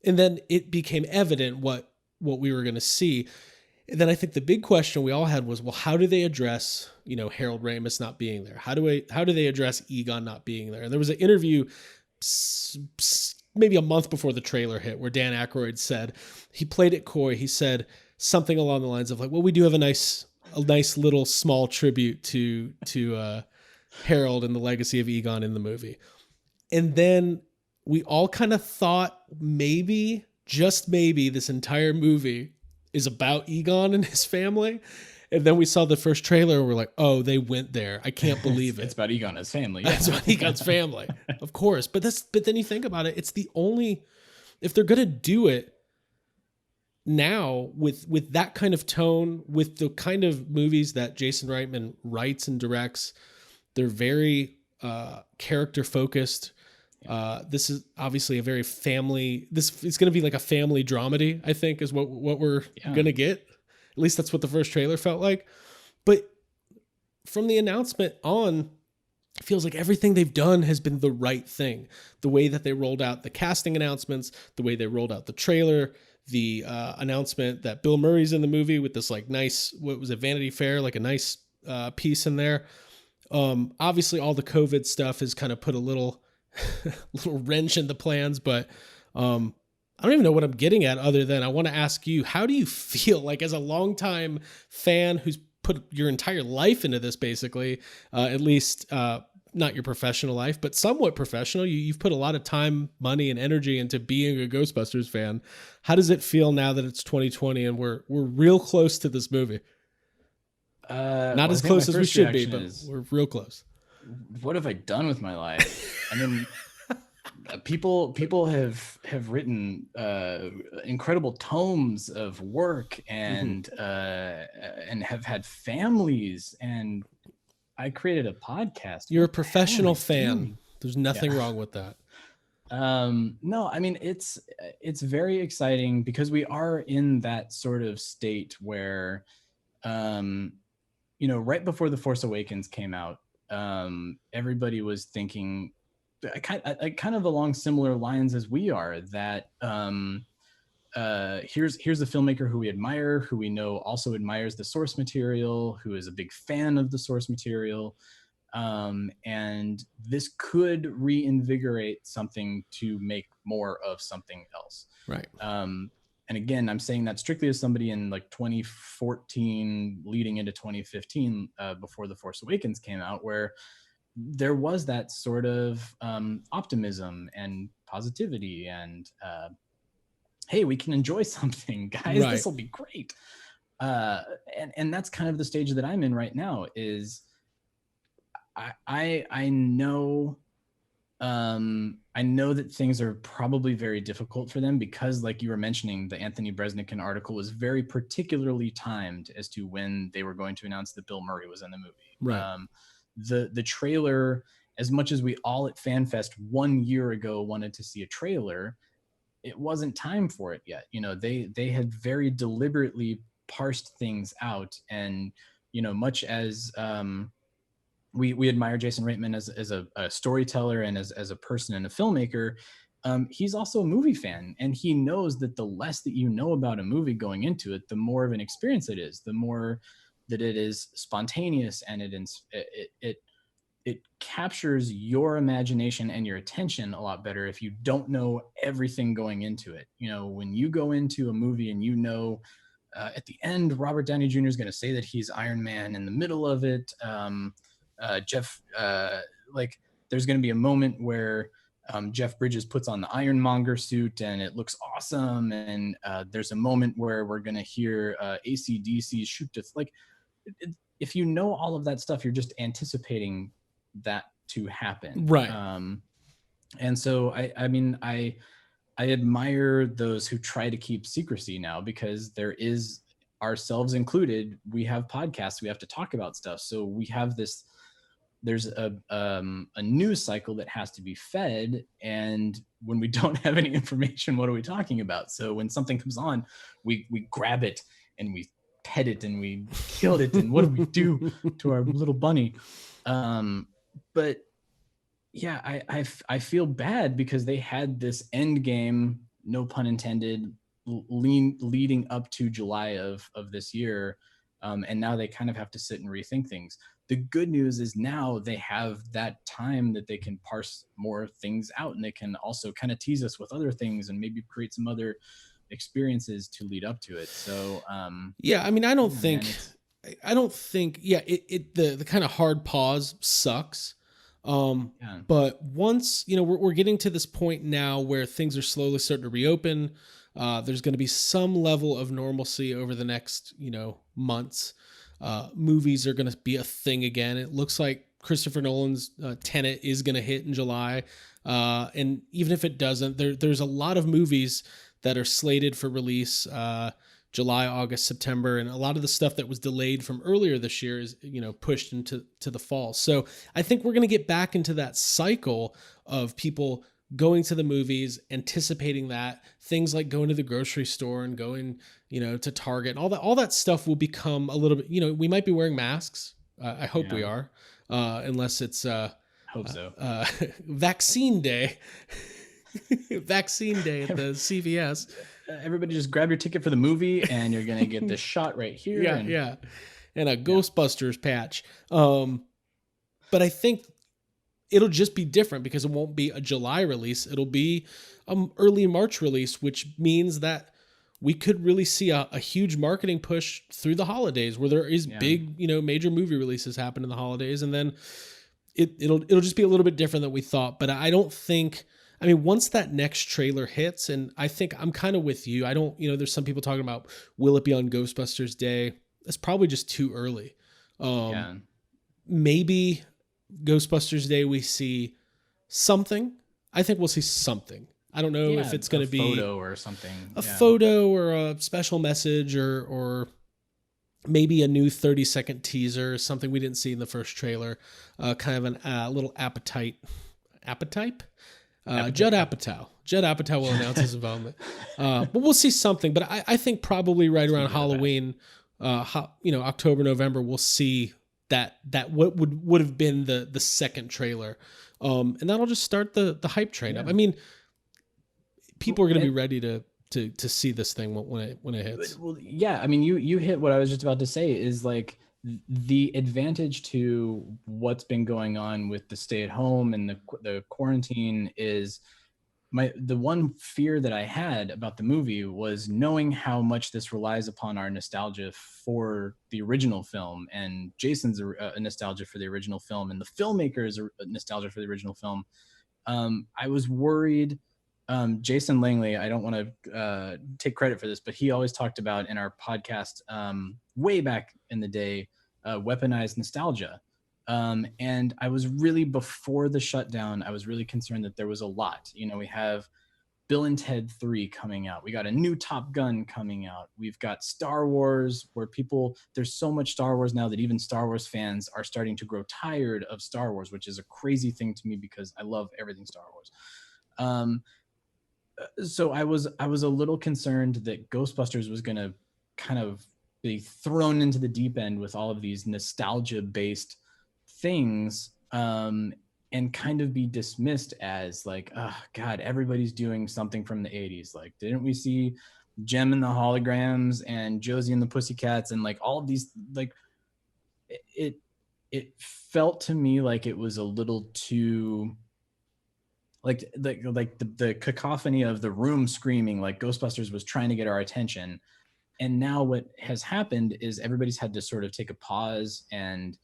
then it became evident what we were going to see. And then I think the big question we all had was, well, how do they address, Harold Ramis not being there? How do they address Egon not being there? And there was an interview maybe a month before the trailer hit where Dan Aykroyd said, he played it coy. He said something along the lines of like, well, we do have a nice little small tribute to Harold and the legacy of Egon in the movie. And then we all kind of thought maybe, just maybe, this entire movie is about Egon and his family. And then we saw the first trailer and we're like, oh, they went there. I can't believe it. It's about Egon and his family. Yeah. It's about Egon's family, of course. But then you think about it, it's the only, if they're going to do it now with that kind of tone, with the kind of movies that Jason Reitman writes and directs, they're very character focused. This is obviously a very family, it's going to be like a family dramedy, I think is what we're going to get. At least that's what the first trailer felt like. But from the announcement on, it feels like everything they've done has been the right thing. The way that they rolled out the casting announcements, the way they rolled out the trailer, the announcement that Bill Murray's in the movie with this like nice, what was it, Vanity Fair, like a nice piece in there. Obviously all the COVID stuff has kind of put a little wrench in the plans, but I don't even know what I'm getting at other than I want to ask you, how do you feel like as a longtime fan who's put your entire life into this basically, at least not your professional life, but somewhat professional. You've put a lot of time, money, and energy into being a Ghostbusters fan. How does it feel now that it's 2020 and we're real close to this movie? Not as close as we should be, but we're real close. What have I done with my life? I mean, people have written incredible tomes of work and have had families, and I created a podcast. You're a professional fan. There's nothing wrong with that. No, I mean, it's very exciting because we are in that sort of state where, right before The Force Awakens came out, everybody was thinking kind of along similar lines as we are, that here's a filmmaker who we admire, who we know also admires the source material, who is a big fan of the source material, and this could reinvigorate something to make more of something else. Right. And again, I'm saying that strictly as somebody in like 2014 leading into 2015, before The Force Awakens came out, where there was that sort of optimism and positivity and hey, we can enjoy something, guys. Right. This will be great. And that's kind of the stage that I'm in right now. Is I know that things are probably very difficult for them because, like you were mentioning, the Anthony Breznican article was very particularly timed as to when they were going to announce that Bill Murray was in the movie. Right. The trailer, as much as we all at FanFest 1 year ago wanted to see a trailer, it wasn't time for it yet. They had very deliberately parsed things out, and much as we admire Jason Reitman as a storyteller and as a person and a filmmaker, he's also a movie fan, and he knows that the less that you know about a movie going into it, the more of an experience it is, the more that it is spontaneous, and it captures your imagination and your attention a lot better if you don't know everything going into it. When you go into a movie and at the end, Robert Downey Jr. is going to say that he's Iron Man in the middle of it. There's going to be a moment where Jeff Bridges puts on the Ironmonger suit and it looks awesome. And there's a moment where we're going to hear AC/DC shoot to if you know all of that stuff, you're just anticipating that to happen. Right. And so I mean, I admire those who try to keep secrecy now, because there is, ourselves included, we have podcasts, we have to talk about stuff. So we have this there's a news cycle that has to be fed, and when we don't have any information, what are we talking about? So when something comes on, we grab it and we pet it and we killed it, and what do we do to our little bunny? But yeah, I feel bad because they had this end game, no pun intended, leading up to July of this year, and now they kind of have to sit and rethink things. The good news is now they have that time that they can parse more things out, and they can also kind of tease us with other things and maybe create some other experiences to lead up to it. So yeah, I mean, I don't think, yeah, the kind of hard pause sucks. But once, we're getting to this point now where things are slowly starting to reopen. There's going to be some level of normalcy over the next, months. Movies are going to be a thing again. It looks like Christopher Nolan's Tenet is going to hit in July. And even if it doesn't, there's a lot of movies that are slated for release July, August, September, and a lot of the stuff that was delayed from earlier this year is pushed into the fall. So I think we're going to get back into that cycle of people going to the movies, anticipating that, things like going to the grocery store and going to Target, and all that stuff will become a little bit. We might be wearing masks. I hope we are, unless it's hope so. Vaccine day. Vaccine day at the CVS. Everybody just grab your ticket for the movie and you're going to get this shot right here. And a Ghostbusters patch. But I think it'll just be different because it won't be a July release. It'll be an early March release, which means that we could really see a huge marketing push through the holidays where there is big, major movie releases happen in the holidays. And then it'll just be a little bit different than we thought. But I don't think... I mean, once that next trailer hits, and I think I'm kind of with you. I don't, there's some people talking about, will it be on Ghostbusters Day? It's probably just too early. Maybe Ghostbusters Day we see something. I think we'll see something. I don't know if it's going to be a photo or something. A photo or a special message or maybe a new 30-second teaser, something we didn't see in the first trailer. Kind of a little appetite. Judd Apatow. Judd Apatow will announce his involvement. But we'll see something. But I think probably right around Halloween, October, November, we'll see that what would have been the second trailer. And that'll just start the hype train up. I mean, people are going to be ready to see this thing when it hits. Well, yeah. I mean, you hit what I was just about to say is like, the advantage to what's been going on with the stay at home and the quarantine is the one fear that I had about the movie was knowing how much this relies upon our nostalgia for the original film, and Jason's a nostalgia for the original film, and the filmmakers are nostalgia for the original film. I was worried. Jason Langley, I don't want to take credit for this, but he always talked about in our podcast way back in the day, weaponized nostalgia. And I was really, before the shutdown, I was really concerned that there was a lot. We have Bill and Ted 3 coming out. We got a new Top Gun coming out. We've got Star Wars, where there's so much Star Wars now that even Star Wars fans are starting to grow tired of Star Wars, which is a crazy thing to me because I love everything Star Wars. So I was a little concerned that Ghostbusters was going to kind of be thrown into the deep end with all of these nostalgia-based things, and kind of be dismissed as like, oh God, everybody's doing something from the 80s. Like, didn't we see Jem and the Holograms and Josie and the Pussycats and like all of these, like it felt to me like it was a little too like the cacophony of the room screaming like Ghostbusters was trying to get our attention. And now what has happened is everybody's had to sort of take a pause and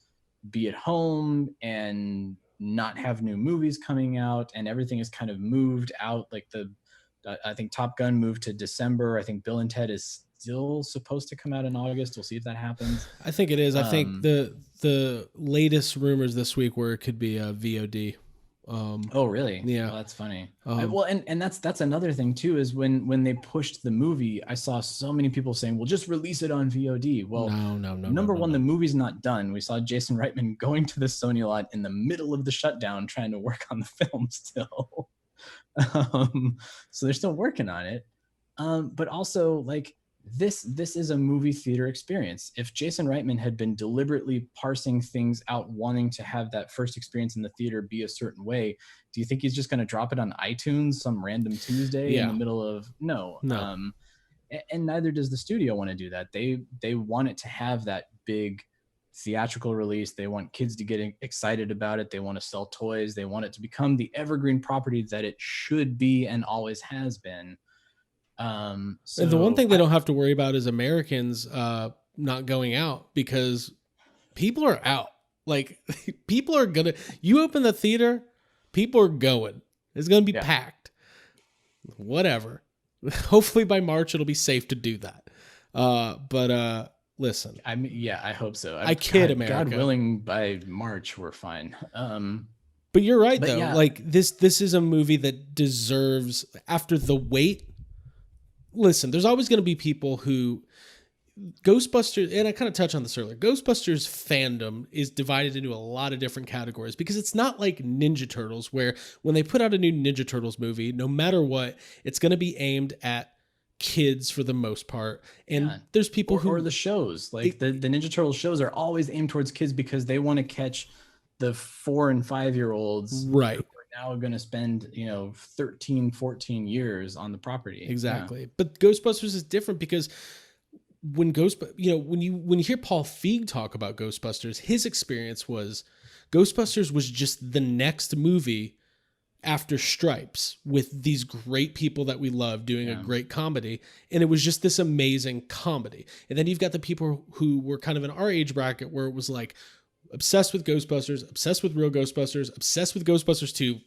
be at home and not have new movies coming out, and everything is kind of moved out. Like I think Top Gun moved to December. I think Bill and Ted is still supposed to come out in August. We'll see if that happens. I think it is. I think the latest rumors this week were it could be a VOD. Oh, really? Yeah. Oh, that's funny. Well, and that's another thing too, is when they pushed the movie, I saw so many people saying, well, just release it on VOD. Well, number one, the movie's not done. We saw Jason Reitman going to the Sony lot in the middle of the shutdown trying to work on the film still. So they're still working on it. But also, like, this is a movie theater experience. If Jason Reitman had been deliberately parsing things out, wanting to have that first experience in the theater be a certain way, do you think he's just going to drop it on iTunes some random Tuesday in the middle of no? And neither does the studio want to do that. They want it to have that big theatrical release. They want kids to get excited about it. They want to sell toys. They want it to become the evergreen property that it should be and always has been. So and the one thing they don't have to worry about is Americans not going out, because people are out. Like, people are gonna, you open the theater, people are going. It's gonna be packed. Whatever. Hopefully by March it'll be safe to do that. But listen. I mean, yeah, I hope so. I kid, America. God willing, by March we're fine. But you're right, though. Yeah. Like, this is a movie that deserves, after the wait. Listen, there's always going to be people who Ghostbusters, and I kind of touched on this earlier, Ghostbusters fandom is divided into a lot of different categories, because it's not like Ninja Turtles, where when they put out a new Ninja Turtles movie, no matter what, it's going to be aimed at kids for the most part. And there's people who... Or the shows. Like, the Ninja Turtles shows are always aimed towards kids because they want to catch the 4 and 5 year olds. Right. Now going to spend 13, 14 years on the property. Exactly. But Ghostbusters is different, because when when you hear Paul Feig talk about Ghostbusters, his experience was Ghostbusters was just the next movie after Stripes, with these great people that we love doing a great comedy, and it was just this amazing comedy. And then you've got the people who were kind of in our age bracket, where it was like, obsessed with Ghostbusters, obsessed with real Ghostbusters, obsessed with Ghostbusters 2.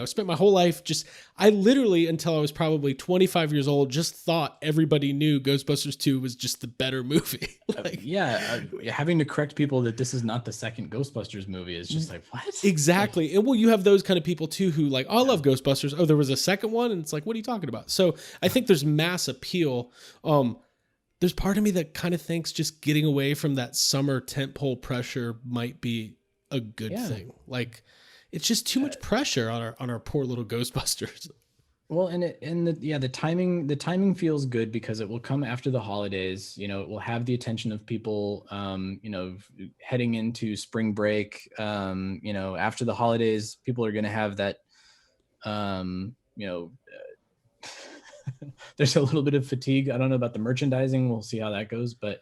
Spent my whole life I literally, until I was probably 25 years old, just thought everybody knew Ghostbusters 2 was just the better movie. Having to correct people that this is not the second Ghostbusters movie is just like, what? Exactly. And you have those kind of people too who like, I love Ghostbusters. Oh, there was a second one? And it's like, what are you talking about? So I think there's mass appeal. There's part of me that kind of thinks just getting away from that summer tentpole pressure might be a good thing. Like, it's just too much pressure on our poor little Ghostbusters. Well, the timing feels good because it will come after the holidays. It will have the attention of people, heading into spring break. After the holidays, people are going to have that, there's a little bit of fatigue. I don't know about the merchandising. We'll see how that goes, but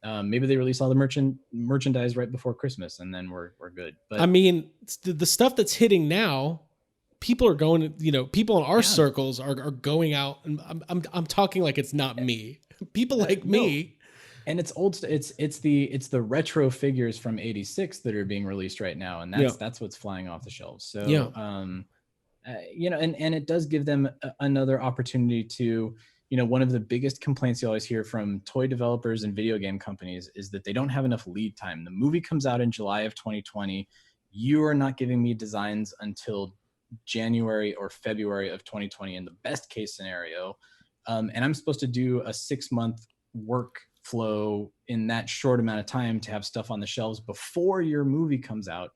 maybe they release all the merchandise right before Christmas, and then we're good. But I mean, the stuff that's hitting now, people are going. People in our circles are going out, and I'm talking like it's not me. People like me. And it's old. It's the retro figures from '86 that are being released right now, and that's what's flying off the shelves. So and it does give them another opportunity to, one of the biggest complaints you always hear from toy developers and video game companies is that they don't have enough lead time. The movie comes out in July of 2020. You are not giving me designs until January or February of 2020 in the best case scenario. And I'm supposed to do a 6-month workflow in that short amount of time to have stuff on the shelves before your movie comes out.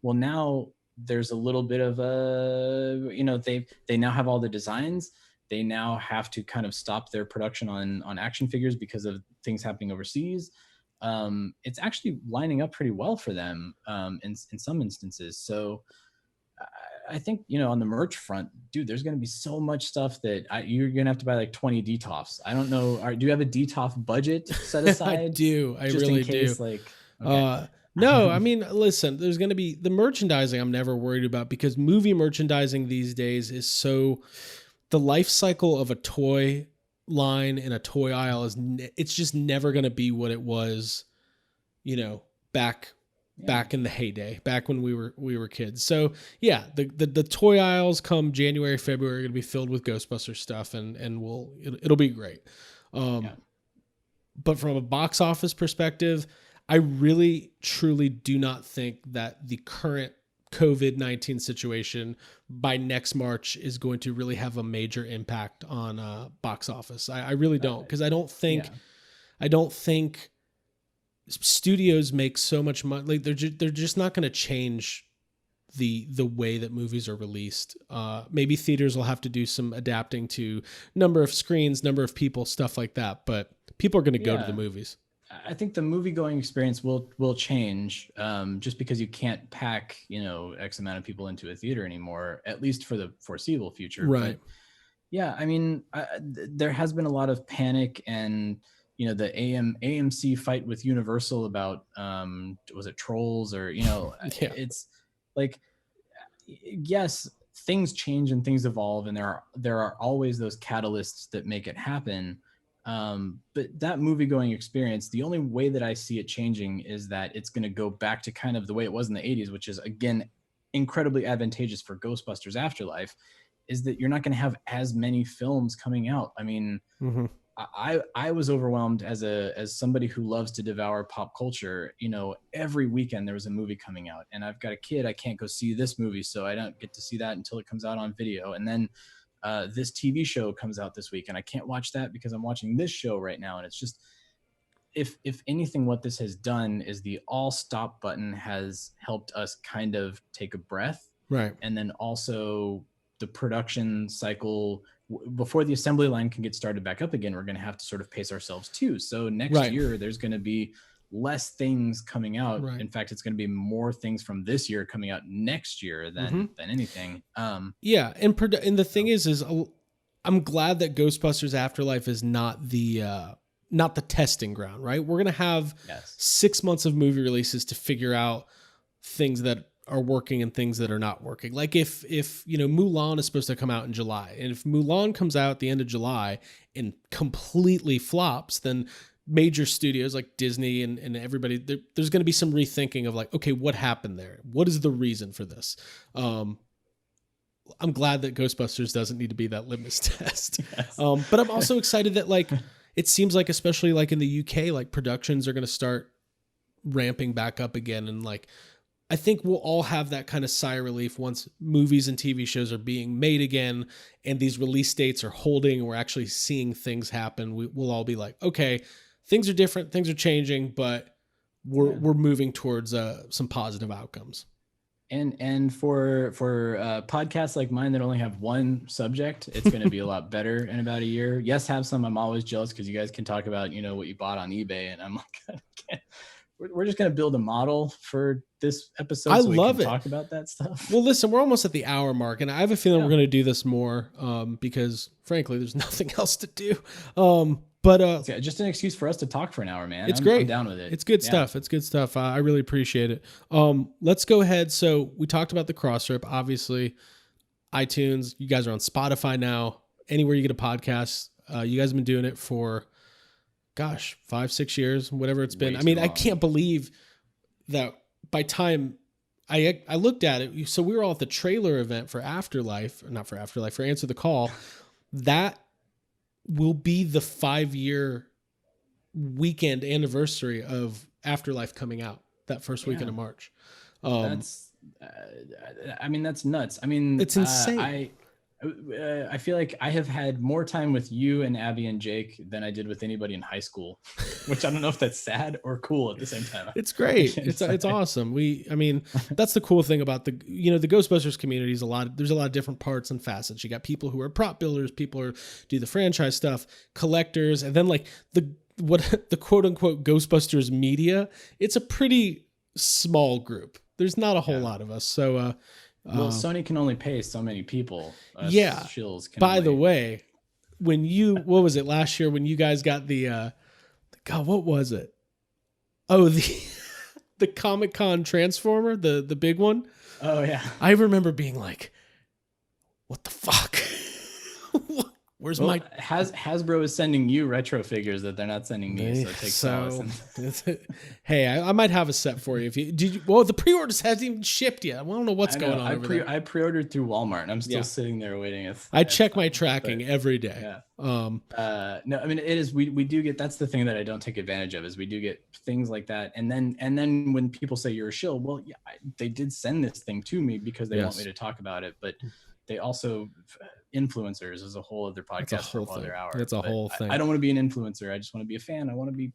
Well, now there's a little bit of they now have all the designs. They now have to kind of stop their production on action figures because of things happening overseas. It's actually lining up pretty well for them in some instances. So I think, on the merch front, dude, there's going to be so much stuff that you're going to have to buy like 20 DTOFs. I don't know. Do you have a DTOF budget set aside? I do. I really do. Okay. No, I mean, listen, there's going to be the merchandising I'm never worried about, because movie merchandising these days is the life cycle of a toy line in a toy aisle it's just never going to be what it was, back in the heyday, back when we were kids. So yeah, the toy aisles come January, February are going to be filled with Ghostbusters stuff, and it'll be great. But from a box office perspective, I really, truly do not think that the current COVID-19 situation by next March is going to really have a major impact on box office. I really don't, because I don't think studios make so much money. Like they're just not going to change the way that movies are released. Maybe theaters will have to do some adapting to number of screens, number of people, stuff like that. But people are going to go to the movies. I think the movie going experience will change, just because you can't pack, X amount of people into a theater anymore, at least for the foreseeable future. Right. But yeah, I mean, there has been a lot of panic, and the AMC fight with Universal about was it Trolls or it's like, yes, things change and things evolve, and there are always those catalysts that make it happen. But that movie going experience, the only way that I see it changing is that it's going to go back to kind of the way it was in the 80s, which is, again, incredibly advantageous for Ghostbusters Afterlife, is that you're not going to have as many films coming out. I mean, I was overwhelmed as somebody who loves to devour pop culture. Every weekend there was a movie coming out, and I've got a kid. I can't go see this movie, so I don't get to see that until it comes out on video. And then this TV show comes out this week, and I can't watch that because I'm watching this show right now. And it's just, if anything, what this has done is the all stop button has helped us kind of take a breath. Right. And then also the production cycle, before the assembly line can get started back up again, we're going to have to sort of pace ourselves too. So next year, there's going to be less things coming out. Right. In fact, it's going to be more things from this year coming out next year than anything. And the thing is I'm glad that Ghostbusters Afterlife is not the testing ground, right? We're going to have 6 months of movie releases to figure out things that are working and things that are not working. Like if Mulan is supposed to come out in July, and if Mulan comes out at the end of July and completely flops, then major studios like Disney and everybody, there's going to be some rethinking of like, okay, what happened there? What is the reason for this? I'm glad that Ghostbusters doesn't need to be that litmus test. But I'm also excited that, like, it seems like, especially like in the UK, like productions are going to start ramping back up again. And like, I think we'll all have that kind of sigh of relief once movies and TV shows are being made again, and these release dates are holding, and we're actually seeing things happen. We'll all be like, okay, things are different, things are changing, but we're moving towards some positive outcomes. And for podcasts like mine that only have one subject, it's going to be a lot better in about a year. Yes, have some. I'm always jealous because you guys can talk about what you bought on eBay, and I'm like, we're just going to build a model for this episode. I love it. Talk about that stuff. Well, listen, we're almost at the hour mark, and I have a feeling we're going to do this more because, frankly, there's nothing else to do. But just an excuse for us to talk for an hour, man. It's great. I'm down with it. It's good stuff. It's good stuff. I really appreciate it. Let's go ahead. So we talked about the Crossrip, obviously. iTunes. You guys are on Spotify now. Anywhere you get a podcast. You guys have been doing it for, 5-6 years, whatever it's been. I mean, I can't believe that by time I looked at it. So we were all at the trailer event for Afterlife, or not for Afterlife, for Answer the Call. That will be the 5-year weekend anniversary of Afterlife coming out, that first weekend of March. That's nuts. I mean, it's insane. I feel like I have had more time with you and Abby and Jake than I did with anybody in high school, which I don't know if that's sad or cool at the same time. It's great. It's awesome. That's the cool thing about the Ghostbusters community is there's a lot of different parts and facets. You got people who are prop builders, people who do the franchise stuff, collectors, and then like the quote unquote Ghostbusters media. It's a pretty small group. There's not a whole lot of us. So, Sony can only pay so many people. By the way, what was it last year when you guys got what was it? Oh, the Comic-Con Transformer, the big one. Oh yeah. I remember being like, what the fuck? Where's well, my Hasbro is sending you retro figures that they're not sending me, so it takes Alice. Hey, I might have a set for you if you did. Well, the pre-orders hasn't even shipped yet. I don't know what's going on over there. I pre-ordered through Walmart, and I'm still sitting there waiting. I check my tracking every day. Yeah. No, I mean, it is. We do get. That's the thing that I don't take advantage of is we do get things like that, and then when people say you're a shill, well, yeah, they did send this thing to me because they want me to talk about it, but they also. Influencers is a whole other podcast for a whole other hour. That's a whole thing. I don't want to be an influencer. I just want to be a fan. I want to be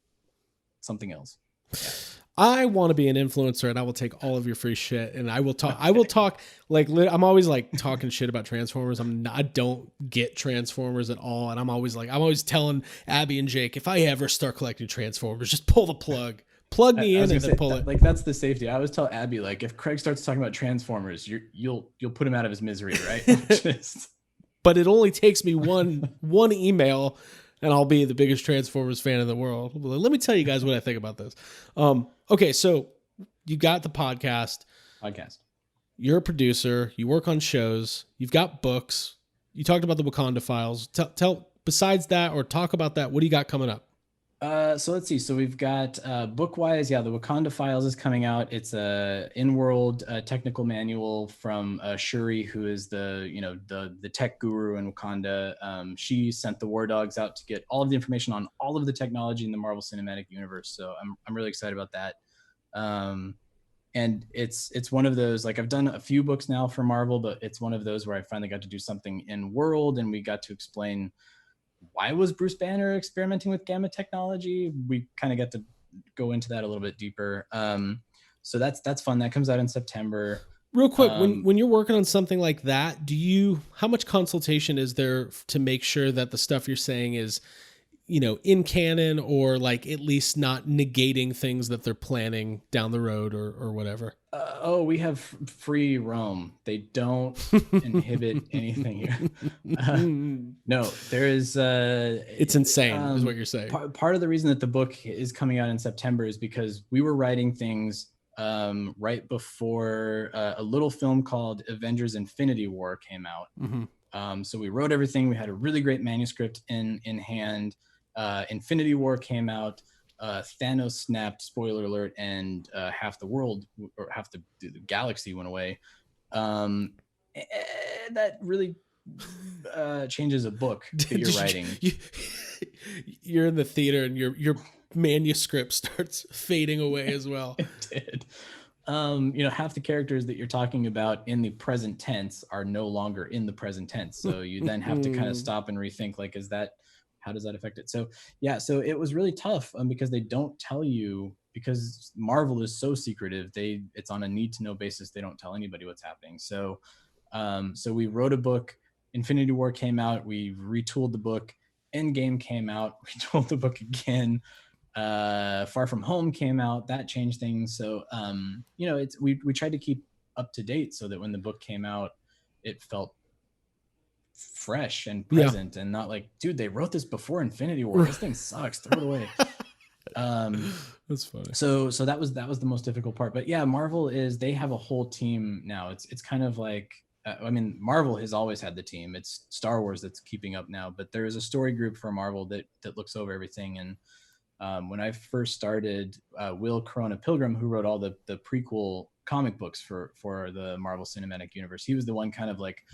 something else. Yeah. I want to be an influencer, and I will take all of your free shit, and I will talk. I will talk like I'm always like talking shit about Transformers. I don't get Transformers at all, and I'm always telling Abby and Jake, if I ever start collecting Transformers, just pull the plug. Plug me in and then pull it. Like that's the safety. I always tell Abby, like if Craig starts talking about Transformers, you'll put him out of his misery, right? But it only takes me one email, and I'll be the biggest Transformers fan in the world. Let me tell you guys what I think about this. Okay, so you got the podcast. You're a producer. You work on shows. You've got books. You talked about the Wakanda Files. Tell besides that, or talk about that. What do you got coming up? So let's see. So we've got book-wise, the Wakanda Files is coming out. It's a in-world technical manual from Shuri, who is the tech guru in Wakanda. She sent the War Dogs out to get all of the information on all of the technology in the Marvel Cinematic Universe. So I'm really excited about that. And it's one of those, like I've done a few books now for Marvel, but it's one of those where I finally got to do something in world, and we got to explain why was Bruce Banner experimenting with gamma technology. We kind of get to go into that a little bit deeper. So that's fun. That comes out in September. Real quick, when you're working on something like that, how much consultation is there to make sure that the stuff you're saying is, in canon, or like at least not negating things that they're planning down the road or whatever? We have free roam. They don't inhibit anything here. No, there is. It's insane, is what you're saying. Part of the reason that the book is coming out in September is because we were writing things right before a little film called Avengers: Infinity War came out. Mm-hmm. So we wrote everything. We had a really great manuscript in hand. Infinity War came out. Thanos snapped, spoiler alert, and half the world or half the galaxy went away. That really changes a book that you're writing. You're in the theater and your manuscript starts fading away as well. It did. Half the characters that you're talking about in the present tense are no longer in the present tense. So you then have to kind of stop and rethink, like, how does that affect it? So so it was really tough because they don't tell you, because Marvel is so secretive. It's on a need to know basis. They don't tell anybody what's happening. So we wrote a book. Infinity War came out. We retooled the book. Endgame came out. We retooled the book again. Far From Home came out. That changed things. So we tried to keep up to date so that when the book came out, it felt fresh and present, and not like, dude, they wrote this before Infinity War. This thing sucks. Throw it away. That's funny. So that was the most difficult part. But yeah, Marvel they have a whole team now. It's kind of like, Marvel has always had the team. It's Star Wars that's keeping up now, but there is a story group for Marvel that looks over everything. And when I first started, Will Corona Pilgrim, who wrote all the prequel comic books for the Marvel Cinematic Universe, he was the one kind of like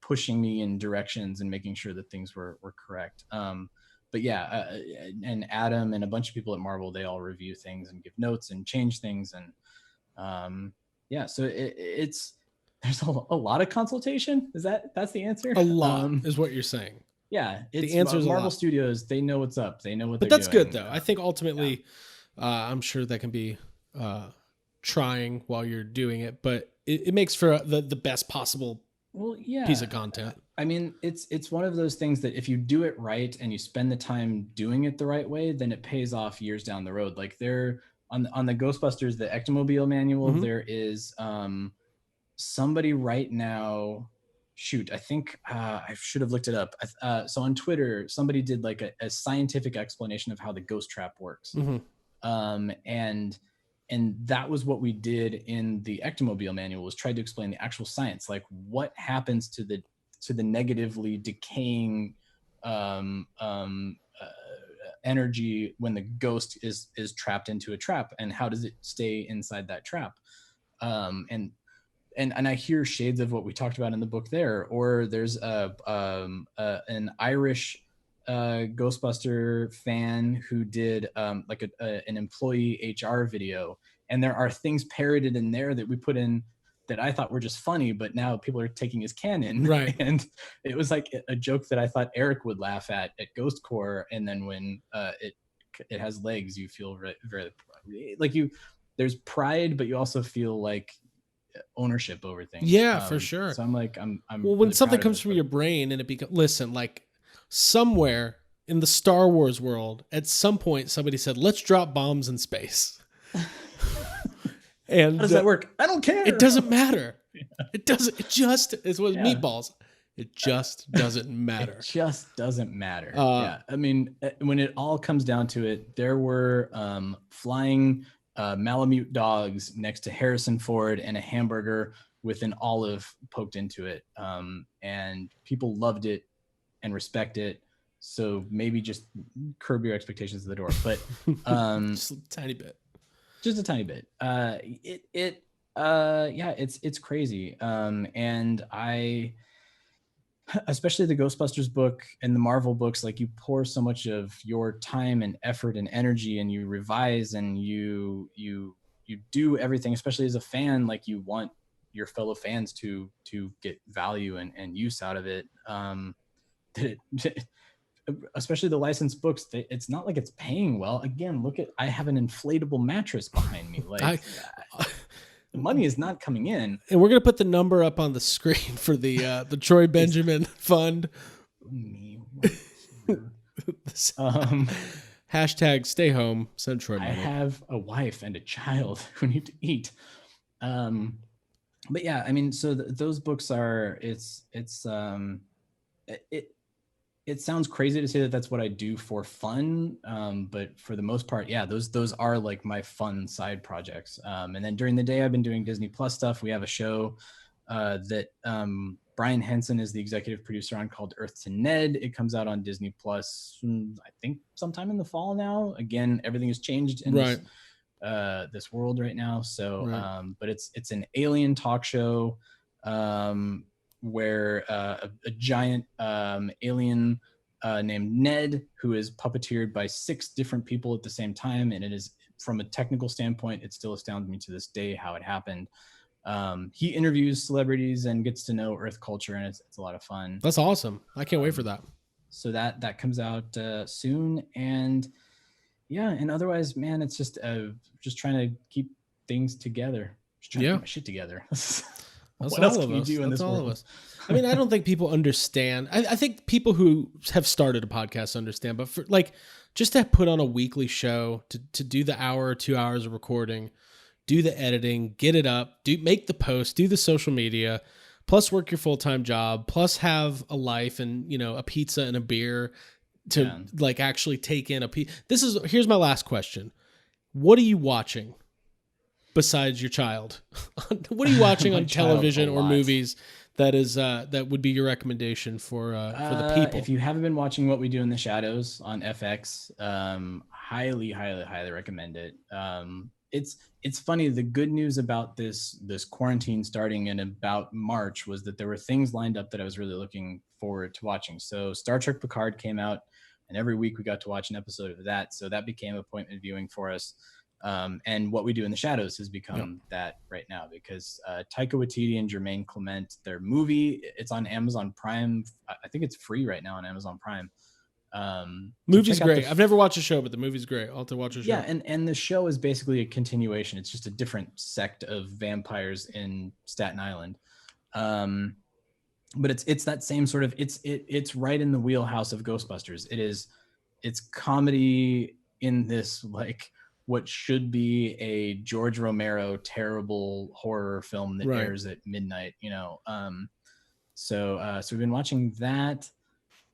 pushing me in directions and making sure that things were correct. But yeah, and Adam and a bunch of people at Marvel, they all review things and give notes and change things. And so there's a lot of consultation. That's the answer? A lot is what you're saying. Yeah. The answer is Marvel Studios. They know what's up. They know what but they're doing. But that's good though. I think ultimately, I'm sure that can be trying while you're doing it, but it makes for the best possible piece of content. It's one of those things that if you do it right and you spend the time doing it the right way, then it pays off years down the road. Like there on the Ghostbusters, the Ectomobile manual, mm-hmm. there is somebody right now. Shoot, I think I should have looked it up. So on Twitter, somebody did like a scientific explanation of how the ghost trap works. Mm-hmm. And that was what we did in the Ectomobile manual, was tried to explain the actual science, like what happens to the negatively decaying energy when the ghost is trapped into a trap, and how does it stay inside that trap? And I hear shades of what we talked about in the book there. Or there's an Irish Ghostbuster fan who did like an employee HR video, and there are things parroted in there that we put in that I thought were just funny, but now people are taking as canon. Right. And it was like a joke that I thought Eric would laugh at Ghost Core, and then when it has legs, you feel very, very like there's pride, but you also feel like ownership over things. Yeah, for sure. So I'm like, I'm well, when something comes from your brain and it becomes, listen, like somewhere in the Star Wars world, at some point somebody said, let's drop bombs in space. And how does that work? I don't care. It doesn't matter. It doesn't, it just is what meatballs. It just doesn't matter. It just doesn't matter. Yeah. I mean, when it all comes down to it, there were flying Malamute dogs next to Harrison Ford and a hamburger with an olive poked into it. And people loved it and respect it. So maybe just curb your expectations at the door, but just a tiny bit. Just a tiny bit. It's crazy. And especially the Ghostbusters book and the Marvel books, like you pour so much of your time and effort and energy, and you revise and you do everything, especially as a fan, like you want your fellow fans to get value and use out of it. Especially the licensed books, it's not like it's paying well. Again, I have an inflatable mattress behind me. Like the money is not coming in. And we're going to put the number up on the screen for the Troy Benjamin Fund. Hashtag stay home. Send Troy money. I have a wife and a child who need to eat. But yeah, I mean, so those books are, it sounds crazy to say that that's what I do for fun. But for the most part, yeah, those are like my fun side projects. And then during the day, I've been doing Disney Plus stuff. We have a show that Brian Henson is the executive producer on called Earth to Ned. It comes out on Disney Plus, I think sometime in the fall now. Again, everything has changed in this world right now. So, but it's an alien talk show where a giant alien named Ned, who is puppeteered by 6 different people at the same time. And it is, from a technical standpoint, it still astounds me to this day how it happened. He interviews celebrities and gets to know Earth culture, and it's a lot of fun. That's awesome. I can't wait for that. So that comes out soon. And yeah, and otherwise, man, it's just trying to keep things together. Just trying to keep my shit together. That's what else can you do in this world? All of us. I mean, I don't think people understand. I think people who have started a podcast understand, but for like just to put on a weekly show, to do the hour or 2 hours of recording, do the editing, get it up, make the post, do the social media, plus work your full-time job, plus have a life and, a pizza and a beer to like actually take in here's my last question. What are you watching besides your child? What are you watching on television or movies that would be your recommendation for the people? If you haven't been watching What We Do in the Shadows on FX, highly, highly, highly recommend it. It's funny. The good news about this quarantine starting in about March was that there were things lined up that I was really looking forward to watching. So Star Trek Picard came out, and every week we got to watch an episode of that. So that became appointment viewing for us. And What We Do in the Shadows has become that right now, because Taika Waititi and Jermaine Clement, their movie, it's on Amazon Prime. I think it's free right now on Amazon Prime. Movie's great. I've never watched a show, but the movie's great. I'll have to watch a show. Yeah, and the show is basically a continuation. It's just a different sect of vampires in Staten Island. But it's that same sort of, it's right in the wheelhouse of Ghostbusters. It's comedy in this, like, what should be a George Romero terrible horror film that airs at midnight, So we've been watching that.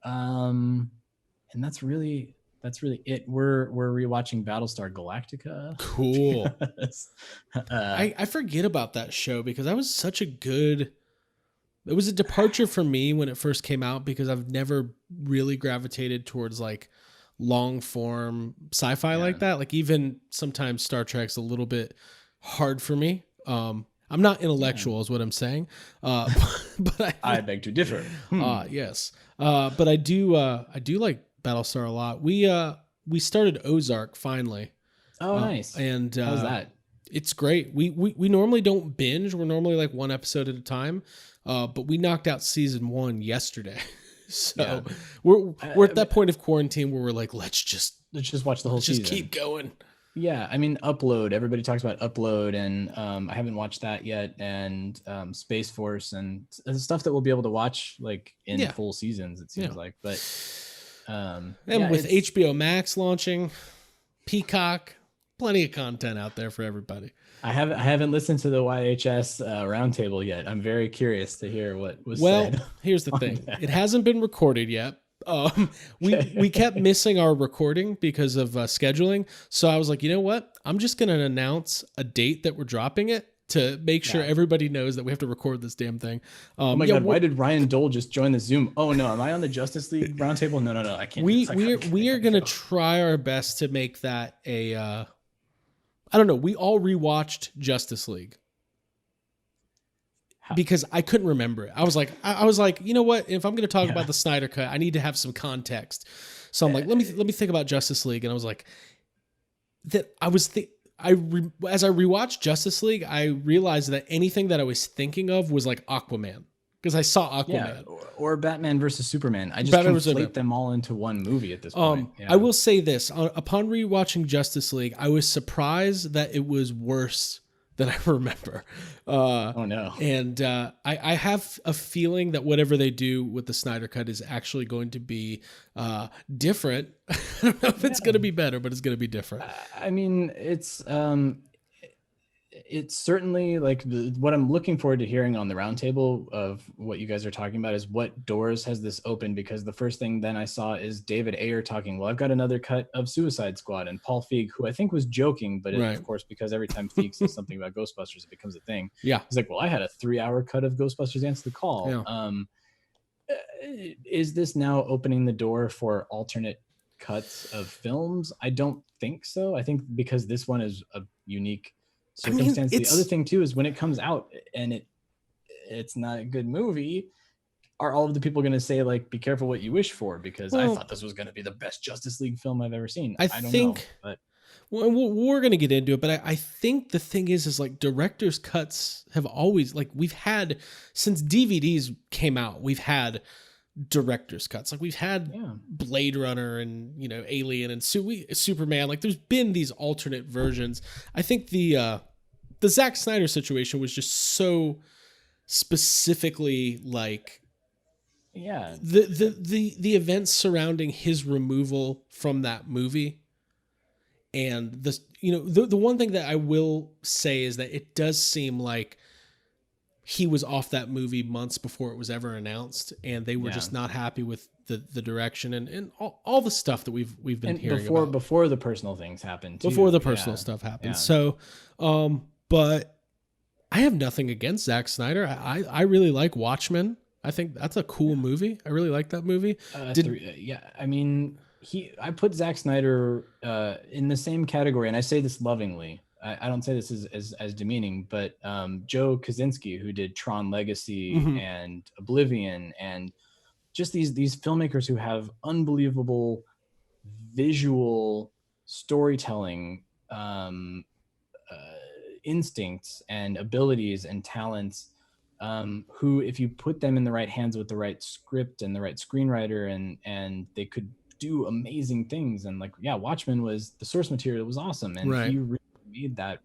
And that's really it. We're rewatching Battlestar Galactica. Cool. I forget about that show because that was such a good it was a departure for me when it first came out because I've never really gravitated towards like long form sci-fi like that. Like even sometimes Star Trek's a little bit hard for me. I'm not intellectual is what I'm saying. But I beg to differ. Yes. But I do like Battlestar a lot. We started Ozark finally. Oh, nice. And how's that? It's great. We normally don't binge. We're normally like one episode at a time. But we knocked out season 1 yesterday. So we're at that point of quarantine where we're like, let's just watch the whole season. Just keep going. Yeah, I mean, Upload. Everybody talks about Upload, and I haven't watched that yet. And Space Force and stuff that we'll be able to watch like in full seasons. It seems like, but and with HBO Max launching, Peacock, plenty of content out there for everybody. I haven't listened to the YHS roundtable yet. I'm very curious to hear what was said. Well, here's the thing: it hasn't been recorded yet. We kept missing our recording because of scheduling. So I was like, you know what? I'm just going to announce a date that we're dropping it to make sure everybody knows that we have to record this damn thing. Oh my God. Why did Ryan Dole just join the Zoom? Oh no. Am I on the Justice League roundtable? No. I can't. We are going to try our best to make that a, I don't know. We all rewatched Justice League. Because I couldn't remember it. I was like, you know what? If I'm going to talk about the Snyder Cut, I need to have some context. So I'm like, let me think about Justice League. And I was like, as I rewatched Justice League, I realized that anything that I was thinking of was like Aquaman, because I saw Aquaman or Batman versus Superman. I just conflate them all into one movie at this point. I will say this: upon rewatching Justice League, I was surprised that it was worse than I remember. Oh no. And I have a feeling that whatever they do with the Snyder Cut is actually going to be different. I don't know if it's going to be better, but it's going to be different. I mean, it's certainly like what I'm looking forward to hearing on the roundtable of what you guys are talking about is what doors has this opened, because the first thing then I saw is David Ayer talking, well, I've got another cut of Suicide Squad, and Paul Feig, who I think was joking, but of course, because every time Feig says something about Ghostbusters, it becomes a thing. Yeah. He's like, well, I had a 3-hour cut of Ghostbusters Answer the Call. Yeah. Is this now opening the door for alternate cuts of films? I don't think so. I think because this one is a unique circumstance. The other thing too is when it comes out and it's not a good movie, are all of the people going to say like, be careful what you wish for? Because I thought this was going to be the best Justice League film I've ever seen. I don't know, but we're going to get into it. But I think the thing is like director's cuts have always, like, we've had since DVDs came out, we've had director's cuts. Like we've had Blade Runner and Alien and Superman. Like there's been these alternate versions. I think the Zack Snyder situation was just so specifically like the events surrounding his removal from that movie. And the one thing that I will say is that it does seem like he was off that movie months before it was ever announced, and they were just not happy with the direction and all the stuff that we've been hearing about. Before the personal things happened too. Before the personal stuff happened. So, but I have nothing against Zack Snyder. I really like Watchmen. I think that's a cool movie. I really like that movie. I mean, I put Zack Snyder in the same category, and I say this lovingly. I don't say this as demeaning, but Joe Kosinski, who did Tron Legacy and Oblivion, and just these filmmakers who have unbelievable visual storytelling instincts and abilities and talents, who, if you put them in the right hands with the right script and the right screenwriter, and they could do amazing things. And Watchmen was, the source material was awesome, and he really made that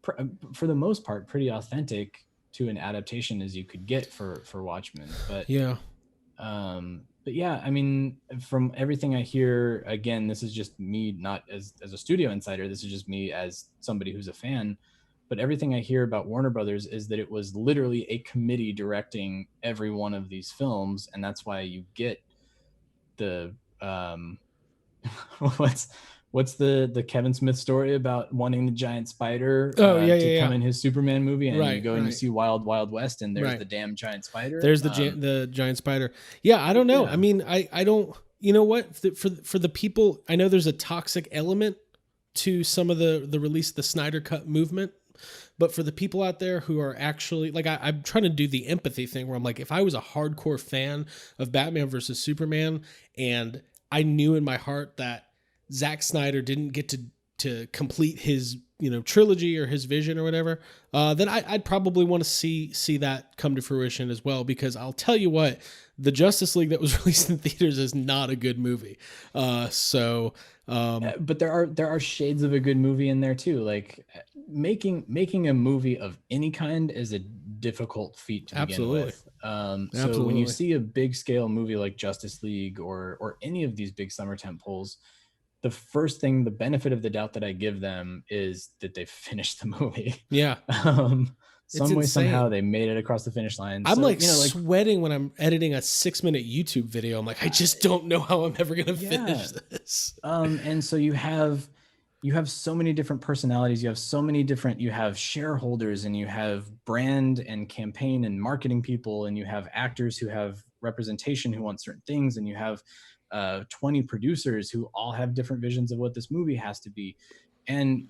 for the most part pretty authentic to an adaptation as you could get for Watchmen. But I mean, from everything I hear, again, this is just me, not as a studio insider, this is just me as somebody who's a fan, but everything I hear about Warner Brothers is that it was literally a committee directing every one of these films, and that's why you get the what's the Kevin Smith story about wanting the giant spider to come in his Superman movie, and right, you go and you see Wild Wild West, and there's the damn giant spider. There's the giant spider. Yeah, I don't know. I mean, I don't. You know what? For the people, I know there's a toxic element to some of the release, the Snyder Cut movement. But for the people out there who are actually like, I'm trying to do the empathy thing where I'm like, if I was a hardcore fan of Batman versus Superman, and I knew in my heart that Zack Snyder didn't get to complete his trilogy or his vision or whatever, then I'd probably want to see that come to fruition as well. Because I'll tell you what, the Justice League that was released in theaters is not a good movie. But there are shades of a good movie in there too. Like making a movie of any kind is a difficult feat to begin with. So when you see a big scale movie like Justice League or any of these big summer tent poles, the first thing, the benefit of the doubt that I give them is that they finished the movie. Yeah. Some way, somehow they made it across the finish line. I'm sweating when I'm editing a 6-minute YouTube video. I'm like, I just don't know how I'm ever going to finish this. And so you have so many different personalities. You have shareholders, and you have brand and campaign and marketing people, and you have actors who have representation who want certain things, and you have 20 producers who all have different visions of what this movie has to be. And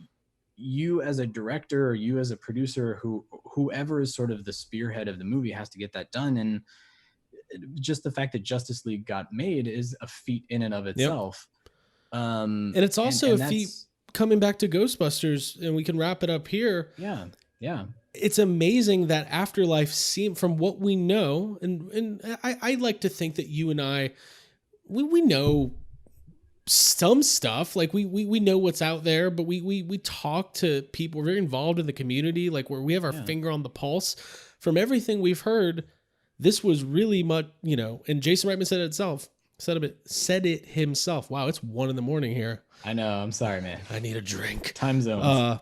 you as a director, or you as a producer, whoever is sort of the spearhead of the movie, has to get that done. And just the fact that Justice League got made is a feat in and of itself. Yep. And it's also a feat coming back to Ghostbusters, and we can wrap it up here. Yeah. It's amazing that Afterlife seemed, from what we know, and I like to think that you and I, we know some stuff. Like we know what's out there, but we talk to people. We're very involved in the community, like where we have our finger on the pulse. From everything we've heard, this was really much, and Jason Reitman said it himself. Wow, it's 1 a.m. here. I know. I'm sorry, man. I need a drink. Time zones.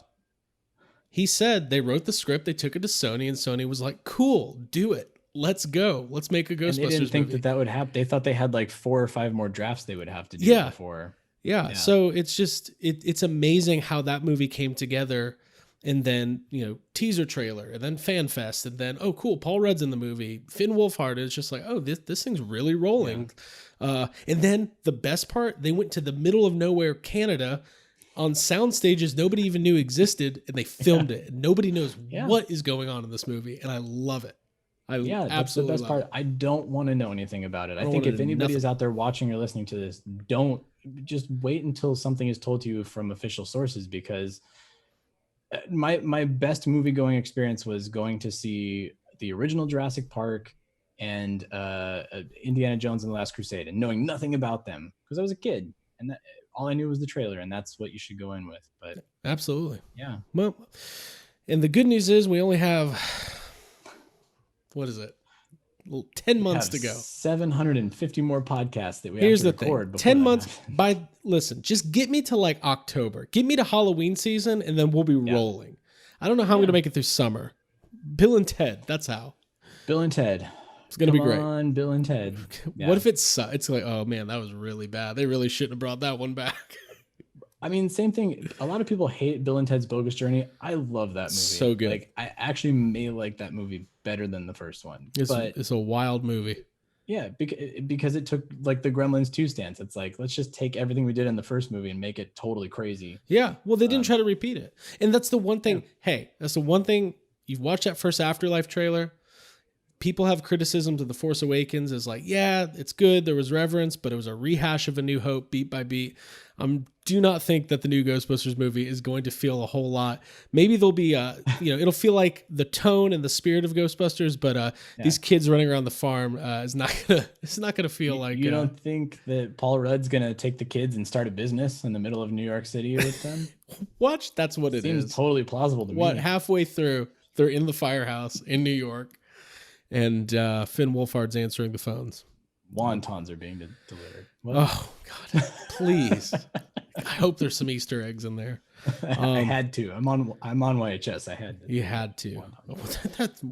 He said they wrote the script, they took it to Sony, and Sony was like, cool, do it. Let's go. Let's make a Ghostbusters movie. They didn't think that would happen. They thought they had like 4 or 5 more drafts they would have to do before. Yeah. So it's just, it's amazing how that movie came together. And then, teaser trailer, and then fan fest, and then, oh, cool, Paul Rudd's in the movie. Finn Wolfhard is just like, oh, this thing's really rolling. Yeah. And then the best part, they went to the middle of nowhere, Canada, on sound stages nobody even knew existed, and they filmed it. And nobody knows what is going on in this movie, and I love it. That's the best part. I don't want to know anything about it. I think if anybody is out there watching or listening to this, don't just wait until something is told to you from official sources, because my best movie going experience was going to see the original Jurassic Park and Indiana Jones and the Last Crusade, and knowing nothing about them because I was a kid, and all I knew was the trailer, and that's what you should go in with. But absolutely, yeah. Well, and the good news is we only have, what is it? 10 months to go. 750 more podcasts that we have to record. Thing. 10 months. Listen, just get me to like October. Get me to Halloween season, and then we'll be rolling. I don't know how I'm going to make it through summer. Bill and Ted. That's how. Bill and Ted. It's going to be great. Come on, Bill and Ted. What if it's like, oh man, that was really bad. They really shouldn't have brought that one back. I mean, same thing. A lot of people hate Bill and Ted's Bogus Journey. I love that movie. So good. Like, I actually may like that movie better than the first one. It's a wild movie. Yeah, because it took like the Gremlins 2 stance. It's like, let's just take everything we did in the first movie and make it totally crazy. Yeah. Well, they didn't try to repeat it. And that's the one thing. Yeah. Hey, that's the one thing. You've watched that first Afterlife trailer. People have criticisms of The Force Awakens as like, yeah, it's good. There was reverence, but it was a rehash of A New Hope beat by beat. Do not think that the new Ghostbusters movie is going to feel a whole lot. Maybe there'll be it'll feel like the tone and the spirit of Ghostbusters, but these kids running around the farm it's not gonna feel like. You don't think that Paul Rudd's gonna take the kids and start a business in the middle of New York City with them? Watch, that's what it seems is. Totally plausible to me. Halfway through, they're in the firehouse in New York. And Finn Wolfhard's answering the phones. Wontons are being delivered. What? Oh God! Please, I hope there's some Easter eggs in there. I had to. I'm on YHS. I had to. You had to.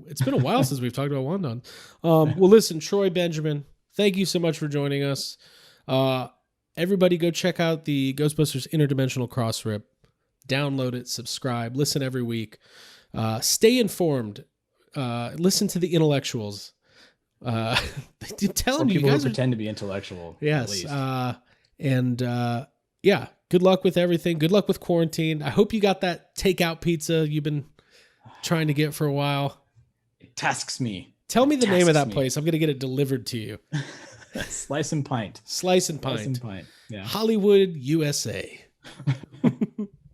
It's been a while since we've talked about Wonton. Well, listen, Troy Benjamin, thank you so much for joining us. Everybody go check out the Ghostbusters Interdimensional Cross Rip. Download it, subscribe, listen every week. Stay informed. Listen to the intellectuals. Telling you, people who pretend to be intellectual. Yes. Yeah, good luck with everything. Good luck with quarantine. I hope you got that takeout pizza you've been trying to get for a while. It tasks me. Tell me the name of that place. I'm going to get it delivered to you. Slice and Pint. Slice and Pint. Yeah. Hollywood, USA.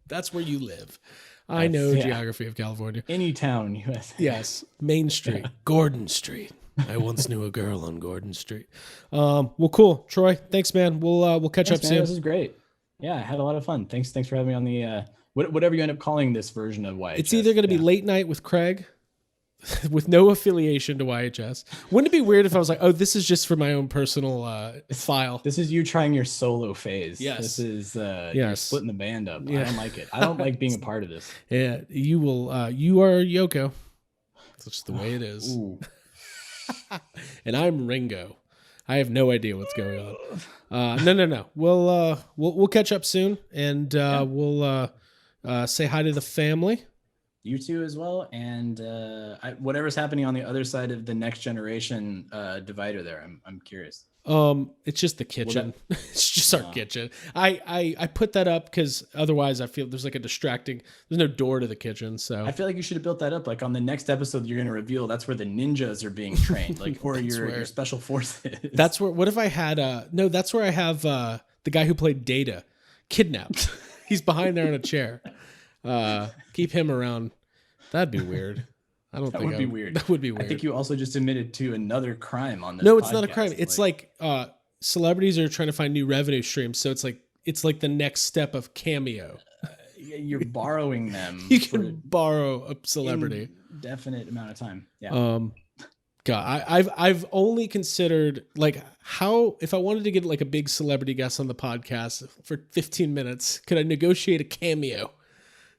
That's where you live. I know geography of California. Any town, USA. Yes. Main Street. Gordon Street. I once knew a girl on Gordon Street. Well, cool. Troy, thanks, man. We'll catch up soon. This is great. Yeah, I had a lot of fun. Thanks for having me on the whatever you end up calling this version of YHS. It's either going to be Late Night with Craig, with no affiliation to YHS. Wouldn't it be weird if I was like, oh, this is just for my own personal file? This is you trying your solo phase. Yes. This is you're splitting the band up. Yeah. I don't like it. I don't like being a part of this. Yeah, you will. You are Yoko. That's just the way it is. And I'm Ringo. I have no idea what's going on. No. We'll catch up soon, and we'll say hi to the family. You too as well, and whatever's happening on the other side of the next generation divider there, I'm curious. It's just the kitchen. It's just our kitchen. I put that up because otherwise I feel there's like a distracting. There's no door to the kitchen, so I feel like you should have built that up. Like on the next episode, you're going to reveal that's where the ninjas are being trained, like or your special forces. That's where. What if I had no? That's where I have the guy who played Data kidnapped. He's behind there in a chair. Keep him around. That'd be weird. I don't think that would be weird. That would be weird. I think you also just admitted to another crime on this. No, it's not a crime. It's like celebrities are trying to find new revenue streams. So it's like the next step of Cameo. You're borrowing them. You can borrow a celebrity. Indefinite amount of time. Yeah. God, I've only considered like how if I wanted to get like a big celebrity guest on the podcast for 15 minutes, could I negotiate a cameo?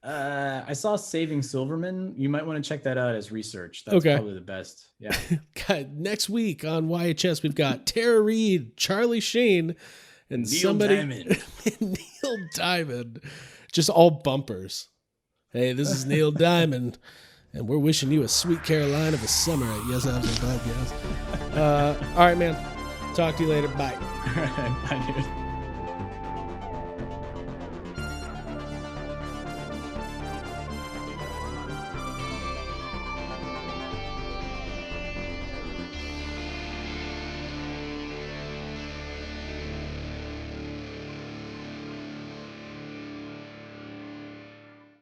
I saw Saving Silverman. You might want to check that out as research. That's probably the best. Yeah. God, next week on YHS, we've got Tara Reid, Charlie Sheen, and Neil Diamond. Neil Diamond. Just all bumpers. Hey, this is Neil Diamond, and we're wishing you a sweet Carolina of a summer at Yes Absent Podcast. All right, man. Talk to you later. Bye. All right. Bye, dude.